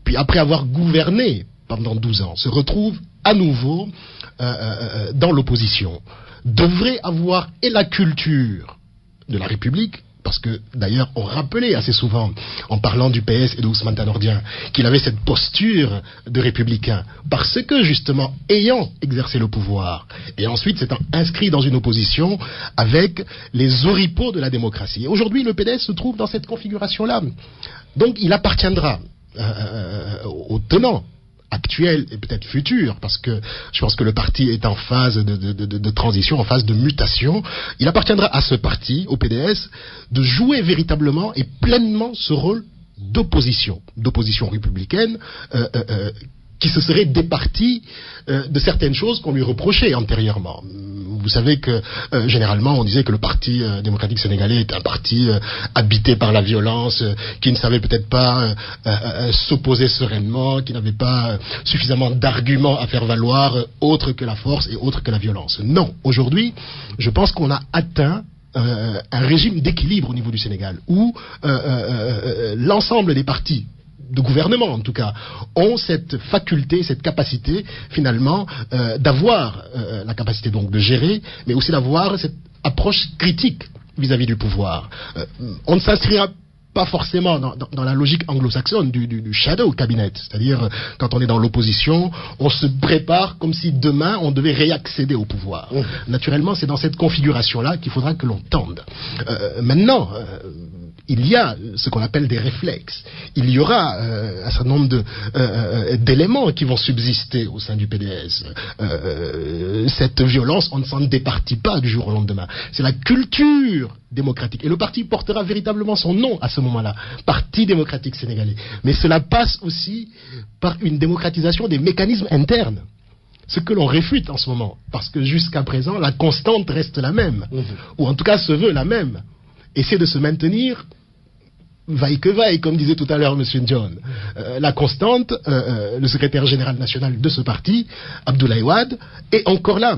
Speaker 4: puis après avoir gouverné pendant 12 ans, se retrouve à nouveau dans l'opposition, devrait avoir et la culture de la République, parce que d'ailleurs on rappelait assez souvent en parlant du PS et de Ousmane Tanordien qu'il avait cette posture de républicain parce que justement ayant exercé le pouvoir et ensuite s'étant inscrit dans une opposition avec les oripeaux de la démocratie. Et aujourd'hui le PDS se trouve dans cette configuration-là. Donc il appartiendra aux tenants actuel et peut-être futur, parce que je pense que le parti est en phase de transition, en phase de mutation. Il appartiendra à ce parti, au PDS, de jouer véritablement et pleinement ce rôle d'opposition républicaine, qui se serait départi de certaines choses qu'on lui reprochait antérieurement. Vous savez que généralement on disait que le Parti démocratique sénégalais est un parti habité par la violence, qui ne savait peut-être pas s'opposer sereinement, qui n'avait pas suffisamment d'arguments à faire valoir autres que la force et autres que la violence. Non, aujourd'hui, je pense qu'on a atteint un régime d'équilibre au niveau du Sénégal, où l'ensemble des partis de gouvernement en tout cas, ont cette faculté, cette capacité finalement d'avoir la capacité donc de gérer, mais aussi d'avoir cette approche critique vis-à-vis du pouvoir. On ne s'inscrira pas forcément dans la logique anglo-saxonne du shadow cabinet, c'est-à-dire quand on est dans l'opposition, on se prépare comme si demain on devait réaccéder au pouvoir. Naturellement, c'est dans cette configuration-là qu'il faudra que l'on tende. Maintenant, il y a ce qu'on appelle des réflexes. Il y aura un certain nombre d'éléments qui vont subsister au sein du PDS. Cette violence, on ne s'en départit pas du jour au lendemain. C'est la culture démocratique. Et le parti portera véritablement son nom à ce moment-là, Parti démocratique sénégalais. Mais cela passe aussi par une démocratisation des mécanismes internes. Ce que l'on réfute en ce moment. Parce que jusqu'à présent, la constante reste la même. Ou en tout cas se veut la même. Et c'est de se maintenir vaille que vaille, comme disait tout à l'heure M. John. La constante, le secrétaire général national de ce parti, Abdoulaye Wade, est encore là.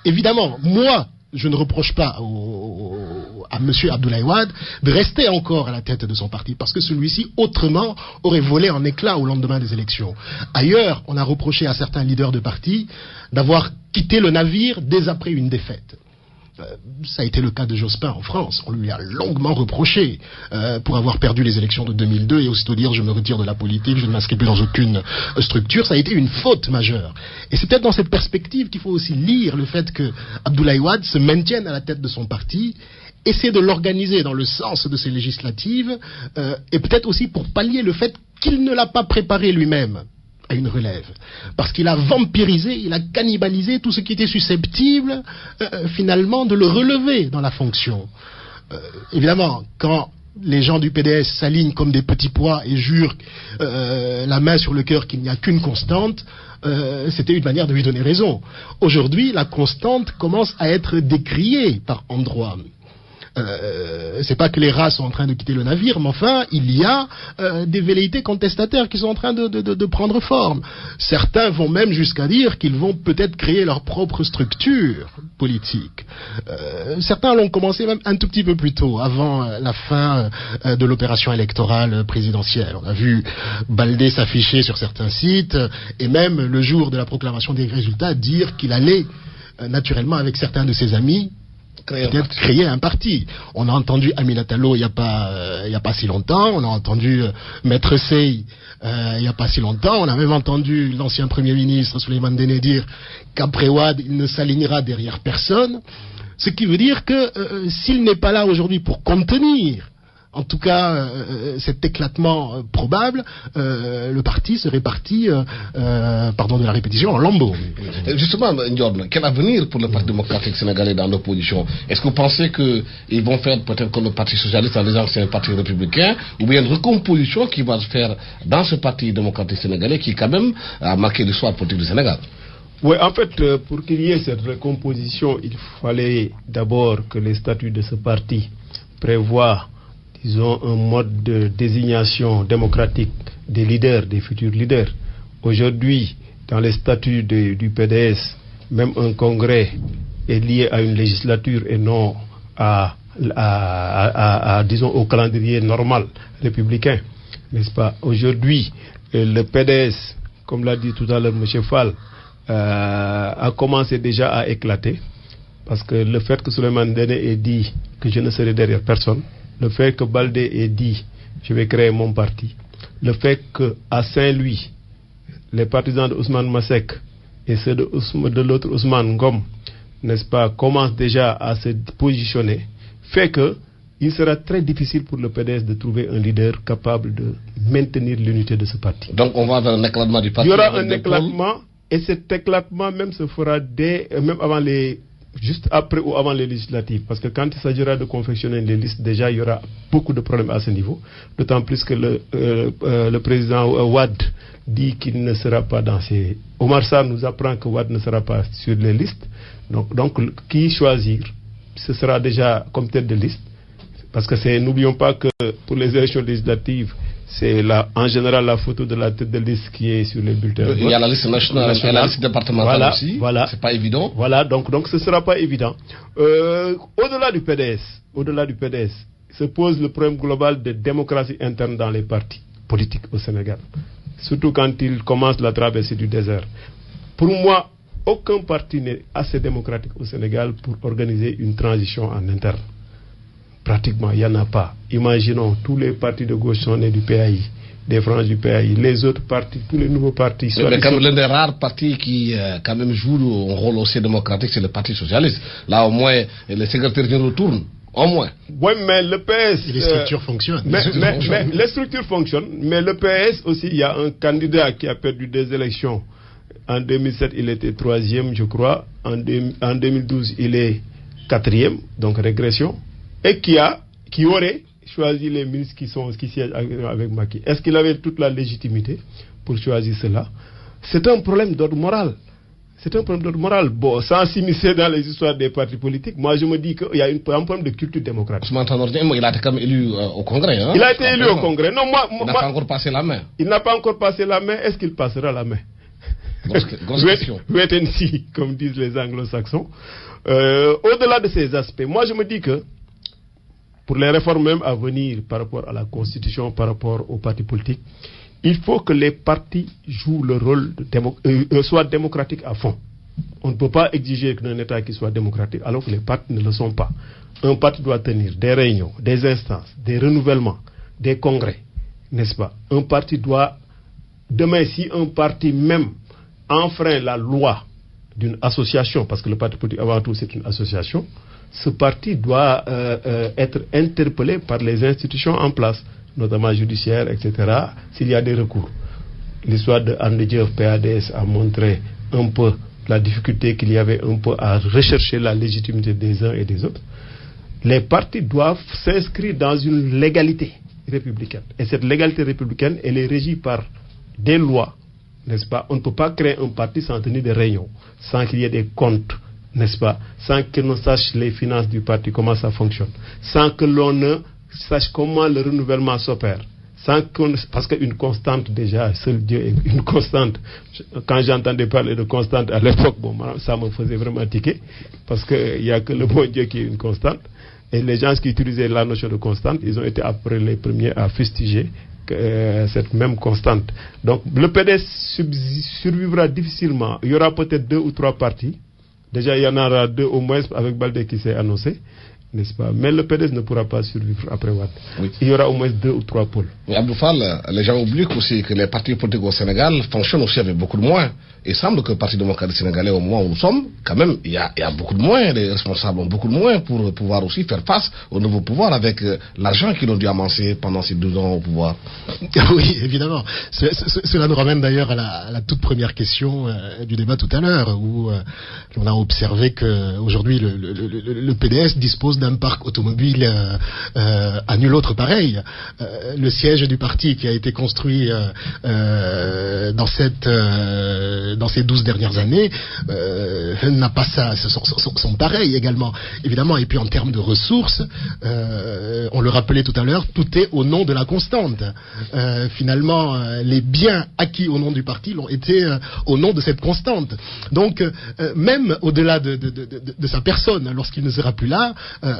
Speaker 4: Évidemment, moi, je ne reproche pas à M. Abdoulaye Wade de rester encore à la tête de son parti, parce que celui-ci, autrement, aurait volé en éclats au lendemain des élections. Ailleurs, on a reproché à certains leaders de parti d'avoir quitté le navire dès après une défaite. Ça a été le cas de Jospin en France. On lui a longuement reproché pour avoir perdu les élections de 2002 et aussitôt dire je me retire de la politique, je ne m'inscris plus dans aucune structure. Ça a été une faute majeure. Et c'est peut-être dans cette perspective qu'il faut aussi lire le fait que Abdoulaye Wade se maintienne à la tête de son parti, essaie de l'organiser dans le sens de ses législatives et peut-être aussi pour pallier le fait qu'il ne l'a pas préparé lui-même à une relève. Parce qu'il a vampirisé, il a cannibalisé tout ce qui était susceptible finalement de le relever dans la fonction. Évidemment, quand les gens du PDS s'alignent comme des petits pois et jurent la main sur le cœur qu'il n'y a qu'une constante, c'était une manière de lui donner raison. Aujourd'hui, la constante commence à être décriée par endroits. C'est pas que les rats sont en train de quitter le navire, mais enfin, il y a des velléités contestataires qui sont en train de prendre forme. Certains vont même jusqu'à dire qu'ils vont peut-être créer leur propre structure politique. Certains l'ont commencé même un tout petit peu plus tôt, avant la fin de l'opération électorale présidentielle. On a vu Baldé s'afficher sur certains sites, et même le jour de la proclamation des résultats, dire qu'il allait, naturellement avec certains de ses amis, peut-être créer un parti. On a entendu Aminata Lo il n'y a pas si longtemps, on a entendu Maître Sey il n'y a pas si longtemps, on a même entendu l'ancien Premier ministre Souleymane Ndéné dire qu'après Wade, il ne s'alignera derrière personne, ce qui veut dire que s'il n'est pas là aujourd'hui pour contenir en tout cas cet éclatement probable, le parti serait parti, pardon de la répétition, en lambeaux.
Speaker 3: Justement, Ndion, quel avenir pour le Parti démocratique sénégalais dans l'opposition? Est-ce que vous pensez qu'ils vont faire peut-être comme le Parti socialiste en disant que c'est un parti républicain, ou bien une recomposition qui va se faire dans ce Parti démocratique sénégalais qui quand même a marqué l'histoire politique du Sénégal?
Speaker 5: Oui, en fait, pour qu'il y ait cette recomposition, il fallait d'abord que les statuts de ce parti prévoient, disons, un mode de désignation démocratique des leaders, des futurs leaders. Aujourd'hui, dans les statuts du PDS, même un congrès est lié à une législature et non disons, au calendrier normal républicain, n'est-ce pas? Aujourd'hui, le PDS, comme l'a dit tout à l'heure M. Fall, a commencé déjà à éclater, parce que le fait que Souleymane Ndéné ait dit que je ne serai derrière personne, le fait que Baldé ait dit je vais créer mon parti, le fait qu'à Saint-Louis, les partisans de Ousmane Masseck et ceux de l'autre Ousmane Ngom, n'est-ce pas, commencent déjà à se positionner, fait que il sera très difficile pour le PDS de trouver un leader capable de maintenir l'unité de ce parti.
Speaker 3: Donc on va vers un éclatement du parti.
Speaker 5: Il y aura un éclatement, et cet éclatement même se fera même avant juste après ou avant les législatives, parce que quand il s'agira de confectionner les listes, déjà il y aura beaucoup de problèmes à ce niveau, d'autant plus que le président Wade dit qu'il ne sera pas dans ces... Omar Sarr nous apprend que Wade ne sera pas sur les listes, donc qui choisir, ce sera déjà comme tête de liste, parce que n'oublions pas que pour les élections législatives, c'est en général la photo de la tête de liste qui est sur les bulletins.
Speaker 3: Il y a la liste nationale et la liste départementale aussi.
Speaker 5: Voilà.
Speaker 3: C'est pas évident.
Speaker 5: Voilà, donc ce ne sera pas évident. Au-delà du PDS, se pose le problème global de démocratie interne dans les partis politiques au Sénégal. Surtout quand ils commencent la traversée du désert. Pour moi, aucun parti n'est assez démocratique au Sénégal pour organiser une transition en interne. Pratiquement, il n'y en a pas. Imaginons, tous les partis de gauche sont nés du PAI, des franges du PAI. Les autres partis, tous les nouveaux partis...
Speaker 3: Mais comme l'un des rares partis qui quand même joue un rôle aussi démocratique, c'est le Parti Socialiste. Là, au moins, les secrétaires généraux tournent. Au moins.
Speaker 5: Oui, mais le PS...
Speaker 4: Et les structures fonctionnent.
Speaker 5: Mais les structures fonctionnent, mais le PS aussi, il y a un candidat qui a perdu des élections. En 2007, il était 3e, je crois. En 2012, il est 4e, donc régression. Et qui aurait choisi les ministres qui siègent avec Macky. Est-ce qu'il avait toute la légitimité pour choisir cela? C'est un problème d'ordre moral. Bon, sans s'immiscer dans les histoires des partis politiques, moi je me dis qu'il y a un problème de culture démocratique.
Speaker 3: Il a été quand même élu au Congrès. Hein?
Speaker 5: Il a été élu au Congrès. Non,
Speaker 3: il n'a pas encore passé la main.
Speaker 5: Il n'a pas encore passé la main. Est-ce qu'il passera la main?
Speaker 3: Grosse question.
Speaker 5: Wait and see, comme disent les anglo-saxons. Au-delà de ces aspects, moi je me dis que pour les réformes même à venir par rapport à la Constitution, par rapport aux partis politiques, il faut que les partis jouent le rôle, soient démocratiques à fond. On ne peut pas exiger d'un État qui soit démocratique alors que les partis ne le sont pas. Un parti doit tenir des réunions, des instances, des renouvellements, des congrès, n'est-ce pas? Un parti doit... Demain, si un parti même enfreint la loi d'une association, parce que le parti politique avant tout c'est une association, ce parti doit être interpellé par les institutions en place, notamment judiciaires, etc., s'il y a des recours. L'histoire de Andedjev PADS a montré un peu la difficulté qu'il y avait un peu à rechercher la légitimité des uns et des autres. Les partis doivent s'inscrire dans une légalité républicaine. Et cette légalité républicaine, elle est régie par des lois, n'est-ce pas? On ne peut pas créer un parti sans tenir des réunions, sans qu'il y ait des comptes, n'est-ce pas? Sans que l'on sache les finances du parti, comment ça fonctionne. Sans que l'on ne sache comment le renouvellement s'opère. Parce qu'une constante, déjà, seul Dieu est une constante. Quand j'entendais parler de constante à l'époque, bon, ça me faisait vraiment tiquer. Parce qu'il n'y a que le bon Dieu qui est une constante. Et les gens qui utilisaient la notion de constante, ils ont été après les premiers à fustiger cette même constante. Donc le PDS survivra difficilement. Il y aura peut-être 2 ou 3 partis. Déjà, il y en aura 2 au moins avec Baldé qui s'est annoncé, n'est-ce pas? Mais le PDS ne pourra pas survivre après Wade. Oui. Il y aura au moins 2 ou 3 pôles.
Speaker 3: Mais Abdou Fall, les gens oublient aussi que les partis politiques au Sénégal fonctionnent aussi avec beaucoup de moyens. Il semble que le Parti démocratique sénégalais, au moment où nous sommes, quand même, il y a beaucoup de moyens. Les responsables ont beaucoup de moyens pour pouvoir aussi faire face au nouveau pouvoir avec l'argent qu'ils ont dû amasser pendant ces 2 ans au pouvoir.
Speaker 4: Oui, évidemment. Cela nous ramène d'ailleurs à la toute première question du débat tout à l'heure, où on a observé qu'aujourd'hui le PDS dispose d'un parc automobile à nul autre pareil. Le siège du parti qui a été construit dans ces 12 dernières années n'a pas son pareil également, évidemment. Et puis en termes de ressources, on le rappelait tout à l'heure, tout est au nom de la constante. Finalement, les biens acquis au nom du parti l'ont été au nom de cette constante. Donc, même au-delà de sa personne, lorsqu'il ne sera plus là,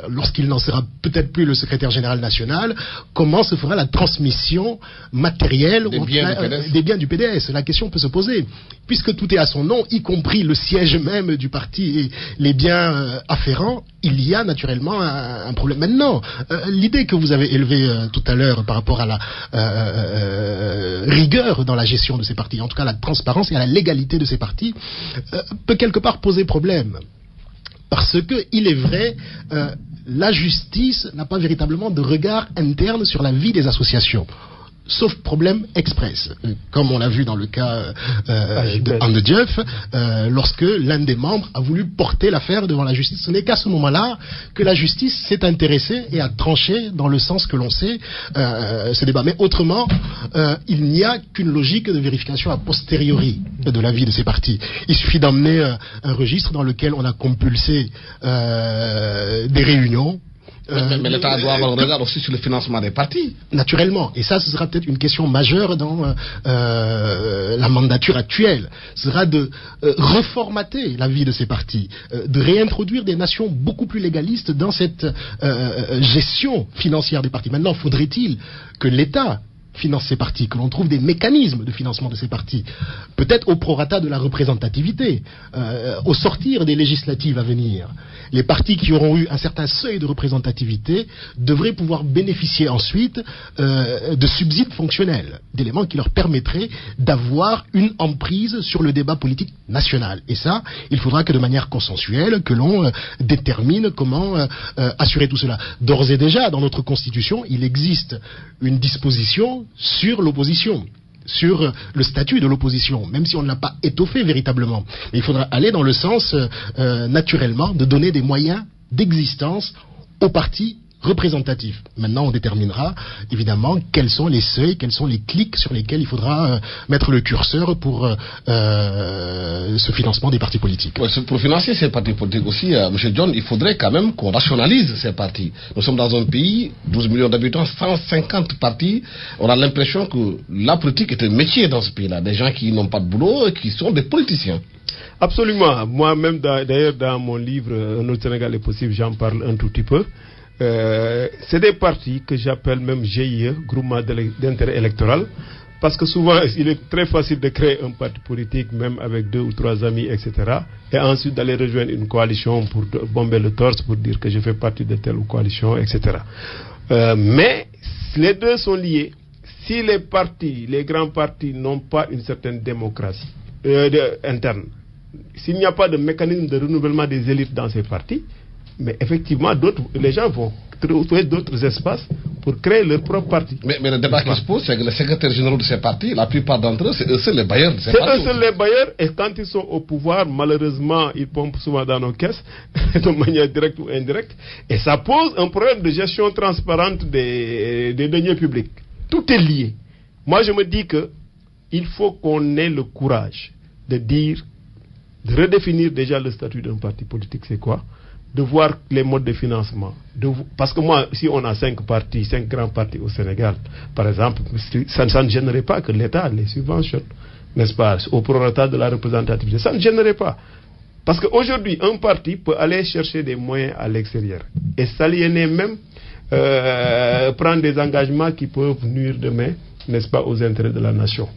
Speaker 4: lorsqu'il n'en sera peut-être plus le secrétaire général national, comment se fera la transmission matérielle des biens du PDS? La question peut se poser. Puisque tout est à son nom, y compris le siège même du parti et les biens afférents, il y a naturellement un problème. Maintenant, l'idée que vous avez élevée tout à l'heure par rapport à la rigueur dans la gestion de ces partis, en tout cas la transparence et à la légalité de ces partis, peut quelque part poser problème. Parce que, il est vrai, la justice n'a pas véritablement de regard interne sur la vie des associations. Sauf problème express, comme on l'a vu dans le cas d'Andedjev, lorsque l'un des membres a voulu porter l'affaire devant la justice. Ce n'est qu'à ce moment-là que la justice s'est intéressée et a tranché dans le sens que l'on sait ce débat. Mais autrement, il n'y a qu'une logique de vérification a posteriori de la vie de ces partis. Il suffit d'emmener un registre dans lequel on a compulsé des réunions,
Speaker 3: Mais l'État doit avoir un regard aussi sur le financement des partis.
Speaker 4: Naturellement. Et ça, ce sera peut-être une question majeure dans la mandature actuelle. Ce sera de reformater la vie de ces partis, de réintroduire des nations beaucoup plus légalistes dans cette gestion financière des partis. Maintenant, faudrait-il que l'État finance ces partis, que l'on trouve des mécanismes de financement de ces partis, peut-être au prorata de la représentativité, au sortir des législatives à venir. Les partis qui auront eu un certain seuil de représentativité devraient pouvoir bénéficier ensuite de subsides fonctionnels, d'éléments qui leur permettraient d'avoir une emprise sur le débat politique national. Et ça, il faudra que de manière consensuelle, que l'on détermine comment assurer tout cela. D'ores et déjà, dans notre Constitution, il existe une disposition sur l'opposition, sur le statut de l'opposition, même si on ne l'a pas étoffé véritablement. Mais il faudra aller dans le sens, naturellement, de donner des moyens d'existence aux partis représentatifs. Maintenant, on déterminera, évidemment, quels sont les seuils, quels sont les clics sur lesquels il faudra mettre le curseur pour ce financement des partis politiques.
Speaker 3: Ouais, pour financer ces partis politiques aussi, M. John, il faudrait quand même qu'on rationalise ces partis. Nous sommes dans un pays, 12 millions d'habitants, 150 partis. On a l'impression que la politique est un métier dans ce pays-là. Des gens qui n'ont pas de boulot et qui sont des politiciens.
Speaker 5: Absolument. Moi-même, d'ailleurs, dans mon livre Un autre Sénégal est possible, j'en parle un tout petit peu. C'est des partis que j'appelle même GIE, groupement d'intérêt électoral, parce que souvent il est très facile de créer un parti politique, même avec 2 ou 3 amis, etc., et ensuite d'aller rejoindre une coalition pour bomber le torse, pour dire que je fais partie de telle ou coalition, etc. Mais les deux sont liés. Si les partis, les grands partis n'ont pas une certaine démocratie interne, s'il n'y a pas de mécanisme de renouvellement des élites dans ces partis, mais effectivement, les gens vont trouver d'autres espaces pour créer leur propre parti.
Speaker 3: Mais le débat qui se pose, c'est que les secrétaires généraux de ces partis, la plupart d'entre eux, c'est eux seuls les bailleurs de ces partis.
Speaker 5: C'est eux seuls les bailleurs, et quand ils sont au pouvoir, malheureusement, ils pompent souvent dans nos caisses, de manière directe ou indirecte, et ça pose un problème de gestion transparente des deniers publics. Tout est lié. Moi, je me dis que il faut qu'on ait le courage de redéfinir déjà le statut d'un parti politique, c'est quoi? De voir les modes de financement. Parce que moi, si on a 5 grands partis au Sénégal, par exemple, ça ne gênerait pas que l'État les subventionne, n'est-ce pas, au prorata de la représentativité. Ça ne gênerait pas. Parce qu'aujourd'hui, un parti peut aller chercher des moyens à l'extérieur et s'aliéner même, prendre des engagements qui peuvent nuire demain, n'est-ce pas, aux intérêts de la nation.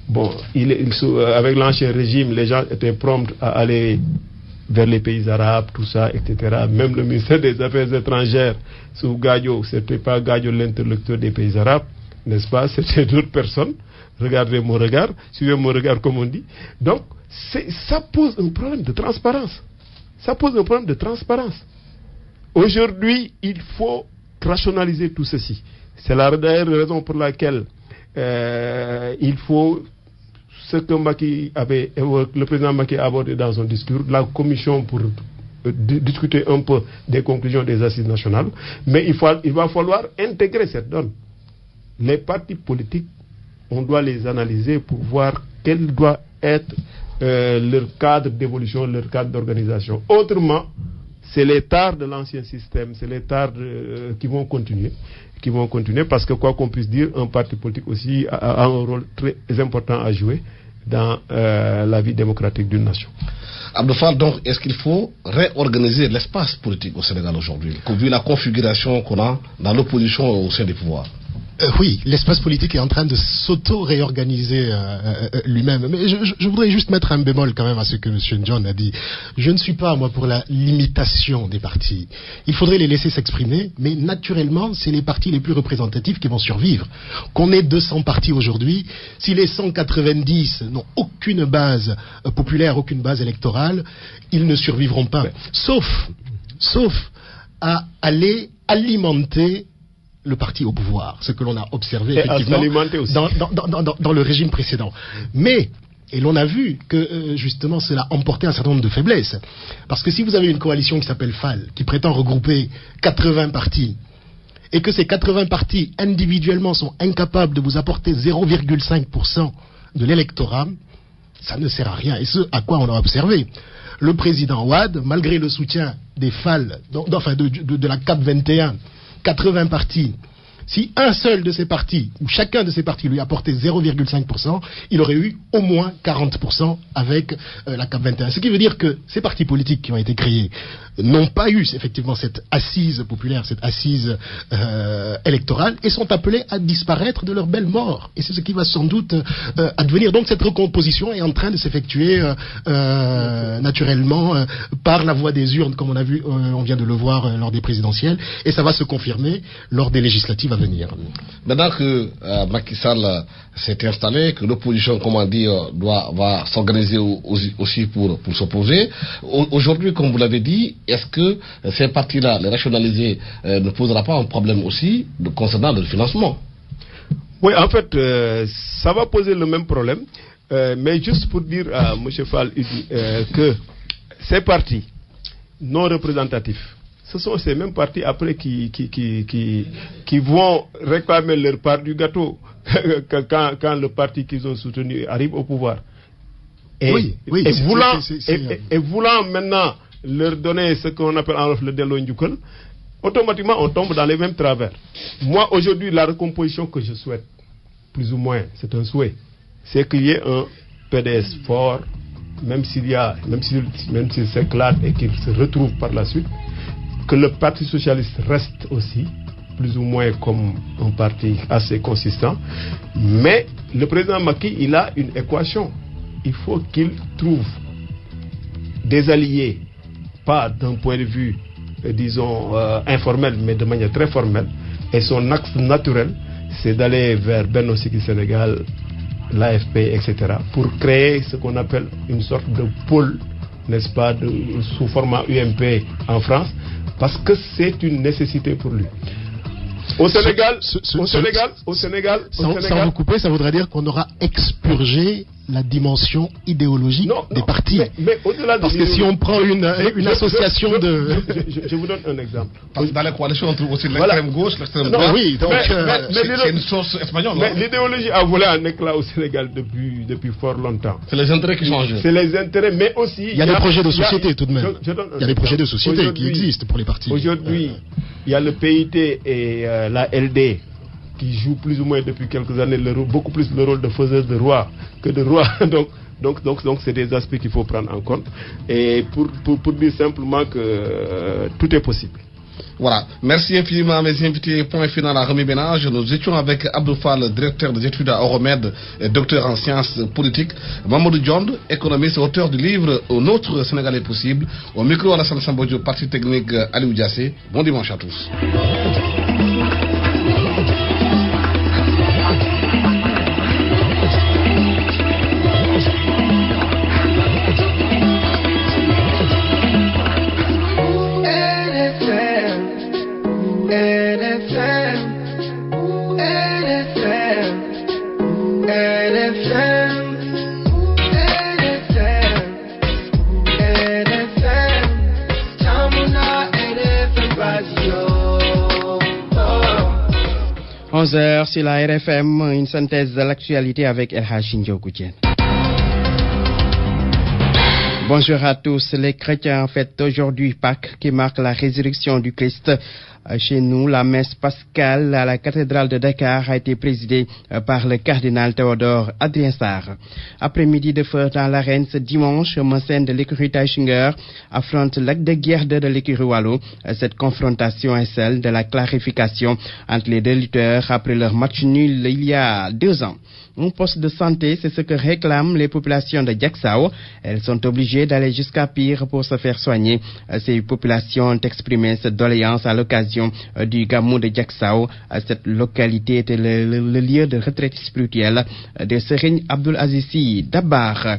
Speaker 5: Bon, avec l'ancien régime, les gens étaient prompts à aller vers les pays arabes, tout ça, etc. Même le ministère des Affaires étrangères, sous Gadio, c'était pas Gadio l'interlocuteur des pays arabes, n'est-ce pas? C'était d'autres personnes. Regardez mon regard, suivez mon regard comme on dit. Donc, ça pose un problème de transparence. Ça pose un problème de transparence. Aujourd'hui, il faut rationaliser tout ceci. C'est la raison pour laquelle il faut ce que le président Macky a abordé dans son discours, la commission pour discuter un peu des conclusions des assises nationales, mais il va falloir intégrer cette donne. Les partis politiques, on doit les analyser pour voir quel doit être leur cadre d'évolution, leur cadre d'organisation. Autrement, c'est les tares de l'ancien système, c'est les tares qui vont continuer, parce que quoi qu'on puisse dire, un parti politique aussi a un rôle très important à jouer dans la vie démocratique d'une nation.
Speaker 3: Abdou, donc, est-ce qu'il faut réorganiser l'espace politique au Sénégal aujourd'hui, vu la configuration qu'on a dans l'opposition au sein des pouvoirs?
Speaker 4: Oui, l'espace politique est en train de s'auto-réorganiser lui-même. Mais je voudrais juste mettre un bémol quand même à ce que M. John a dit. Je ne suis pas, moi, pour la limitation des partis. Il faudrait les laisser s'exprimer, mais naturellement, c'est les partis les plus représentatifs qui vont survivre. Qu'on ait 200 partis aujourd'hui, si les 190 n'ont aucune base populaire, aucune base électorale, ils ne survivront pas. Sauf à aller alimenter le parti au pouvoir, ce que l'on a observé effectivement dans le régime précédent. Mais, et l'on a vu que justement cela emportait un certain nombre de faiblesses. Parce que si vous avez une coalition qui s'appelle FAL, qui prétend regrouper 80 partis, et que ces 80 partis individuellement sont incapables de vous apporter 0,5% de l'électorat, ça ne sert à rien. Et ce à quoi on a observé. Le président Ouad, malgré le soutien des FAL, de la CAP 21, 80 partis, si un seul de ces partis, ou chacun de ces partis lui apportait 0,5%, il aurait eu au moins 40% avec la CAP 21. Ce qui veut dire que ces partis politiques qui ont été créés n'ont pas eu effectivement cette assise populaire, cette assise électorale, et sont appelés à disparaître de leur belle mort. Et c'est ce qui va sans doute advenir. Donc cette recomposition est en train de s'effectuer naturellement par la voie des urnes, comme on a vu, on vient de le voir lors des présidentielles, et ça va se confirmer lors des législatives à venir.
Speaker 3: Maintenant que Macky Sall s'est installé, que l'opposition, comment dire, va s'organiser aussi pour s'opposer, aujourd'hui, comme vous l'avez dit, est-ce que ces partis-là, les rationaliser, ne posera pas un problème aussi concernant le financement?
Speaker 5: Oui, en fait, ça va poser le même problème, mais juste pour dire à M. Fall que ces partis non représentatifs, ce sont ces mêmes partis après qui vont réclamer leur part du gâteau quand le parti qu'ils ont soutenu arrive au pouvoir. Et voulant maintenant leur donner ce qu'on appelle en le delo ndjoukal, automatiquement on tombe dans les mêmes travers. Moi aujourd'hui, la recomposition que je souhaite, plus ou moins, c'est un souhait, c'est qu'il y ait un PDS fort, même s'il s'éclate et qu'il se retrouve par la suite, que le Parti socialiste reste aussi plus ou moins comme un parti assez consistant, mais le président Macky, il a une équation. Il faut qu'il trouve des alliés, pas d'un point de vue, disons, informel, mais de manière très formelle. Et son axe naturel, c'est d'aller vers Benno Siggil Sénégal, l'AFP, etc., pour créer ce qu'on appelle une sorte de pôle, n'est-ce pas, sous format UMP en France, parce que c'est une nécessité pour lui. Au Sénégal,
Speaker 4: sans vous couper, ça voudrait dire qu'on aura expurgé la dimension idéologique des partis.
Speaker 5: Mais au-delà
Speaker 4: parce que si on prend une association de...
Speaker 5: Je vous donne un exemple.
Speaker 3: Parce que dans la coalition, on trouve aussi l'extrême gauche, l'extrême droite.
Speaker 4: Oui, donc
Speaker 3: c'est une source espagnole.
Speaker 5: Mais l'idéologie a volé un éclat au Sénégal depuis fort longtemps.
Speaker 3: C'est les intérêts qui changent.
Speaker 5: C'est les intérêts, mais aussi...
Speaker 4: Il y a des projets de société tout de même. Il y a des projets de société qui existent pour les partis.
Speaker 5: Aujourd'hui, il y a le PIT et la LD qui jouent plus ou moins depuis quelques années beaucoup plus le rôle de faiseuse de roi que de roi. Donc c'est des aspects qu'il faut prendre en compte. Et pour dire simplement que tout est possible.
Speaker 3: Voilà. Merci infiniment à mes invités. Point final à Remue Ménage. Nous étions avec Abdou Fall, directeur des études à Euromède et docteur en sciences politiques. Mamadou Diond, économiste, auteur du livre Un autre Sénégal est possible. Au micro, Alassane Sambodjo, partie technique Aliou Diassé. Bon dimanche à tous.
Speaker 6: Sur la RFM, une synthèse de l'actualité avec El Hadji Ndiogou Diène. Bonjour à tous. Les chrétiens fêtent aujourd'hui Pâques qui marque la résurrection du Christ. Chez nous, la messe pascale à la cathédrale de Dakar a été présidée par le cardinal Théodore Adrien Sarr. Après-midi de feu dans l'arène ce dimanche, Monseigneur de l'écurie Taïchinger affronte l'acte de guerre de l'écurie Wallo. Cette confrontation est celle de la clarification entre les deux lutteurs après leur match nul il y a 2 ans. Un poste de santé, c'est ce que réclament les populations de Diacksao. Elles sont obligées d'aller jusqu'à Pire pour se faire soigner. Ces populations ont exprimé cette doléance à l'occasion du Gamou de Diacksao. Cette localité était le lieu de retraite spirituelle de Serigne Abdoul Azizi Dabbar.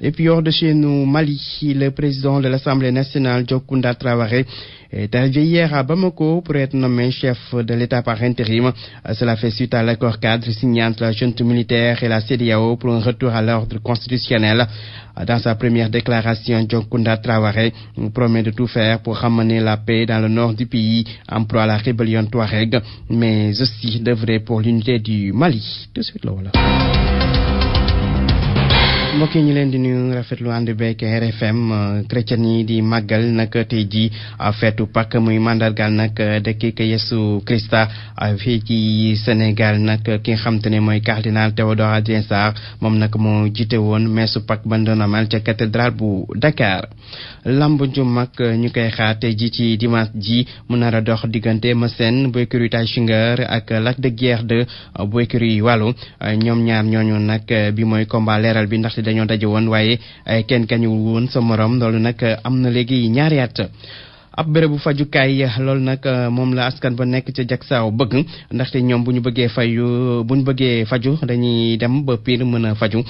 Speaker 6: Et puis hors de chez nous, Mali, le président de l'Assemblée nationale, Diokounda Traoré, est arrivé hier à Bamako pour être nommé chef de l'État par intérim. Cela fait suite à l'accord cadre signé entre la junte militaire et la CEDEAO pour un retour à l'ordre constitutionnel. Dans sa première déclaration, Diokounda Traoré promet de tout faire pour ramener la paix dans le nord du pays, en proie à la rébellion Touareg, mais aussi d'œuvrer pour l'unité du Mali. Tout de suite, là. mbokk yi ñu leen di nuyu rafetlu ànd beeg RFM chrétien yi di màggal nag tey jii feetu Pâques muy mandargal nag dëkk Yesu Christa fii ci Sénégal nag ki nga xam te ne mooy cardinal Théodore Adrien Sarr moom nag moo jiite woon meesu Pâques ba doon amal ca cathédrale bu Dakar. lamb ju mag ñu koy xaar tey jii ci dimanche ji mu nar a dox diggante Massène bu écurie Taïchinger ak Lac de Guiers 2 bu écurie Waalo ñoom ñaar ñooñu nag bi mooy combat leeral bi ndaxte dañoo daje woon waaye kenn kañu woon sa morom loolu nag am na léegi ñaari at. ab bérébu fajukaay loolu nag moom la askan ba nekk ca Jaksaaw bëgg ndaxte ñoom bu ñu bëggee faju dañuy dem ba Pire mën a faju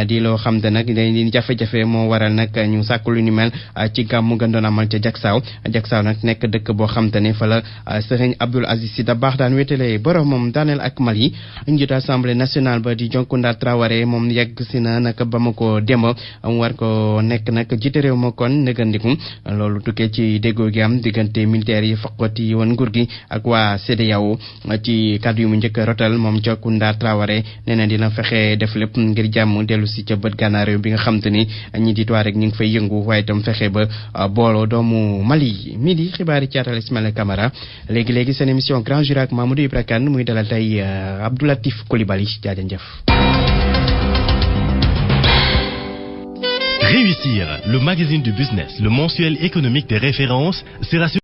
Speaker 6: di loo xam te nag dañuy jafe-jafe moo waral nag ñu sàkku lu ni mel ci gàmmu gën doon amal ca Jaksaaw nag nekk dëkk boo xam te ne fa la Serigne Abdoul Aziz Sy Dabakh daan wéetale borom moom daaneel ak Mali njiitu assemblée nationale ba di Dioncounda Traoré moom yegg si na nag ba ma ko démb mu war ko nekk nag jiite réew ma kon nëgandiku loolu tukkee ci déggoo gi am diggante militaires yi faqati woon nguur gi ak waa CEDEAO ci kàddu yu mu njëkk rotal moom Dioncounda Traoré nee na dina fexe def lépp ngir jàmm dellu si ca bët gànnaar réew bi nga xam te ni ñi di rek ñu ngi fay yëngu waaye itam fexe ba booloo doomu Mali midi xibaari caatal Ismaïla Camara léegi seen émission Grand Jury ak Mamadou Ibra Kane muy dalal tey Abdoulatif Coulibaly jaajëf.
Speaker 7: Réussir, le magazine du business, le mensuel économique des références, sera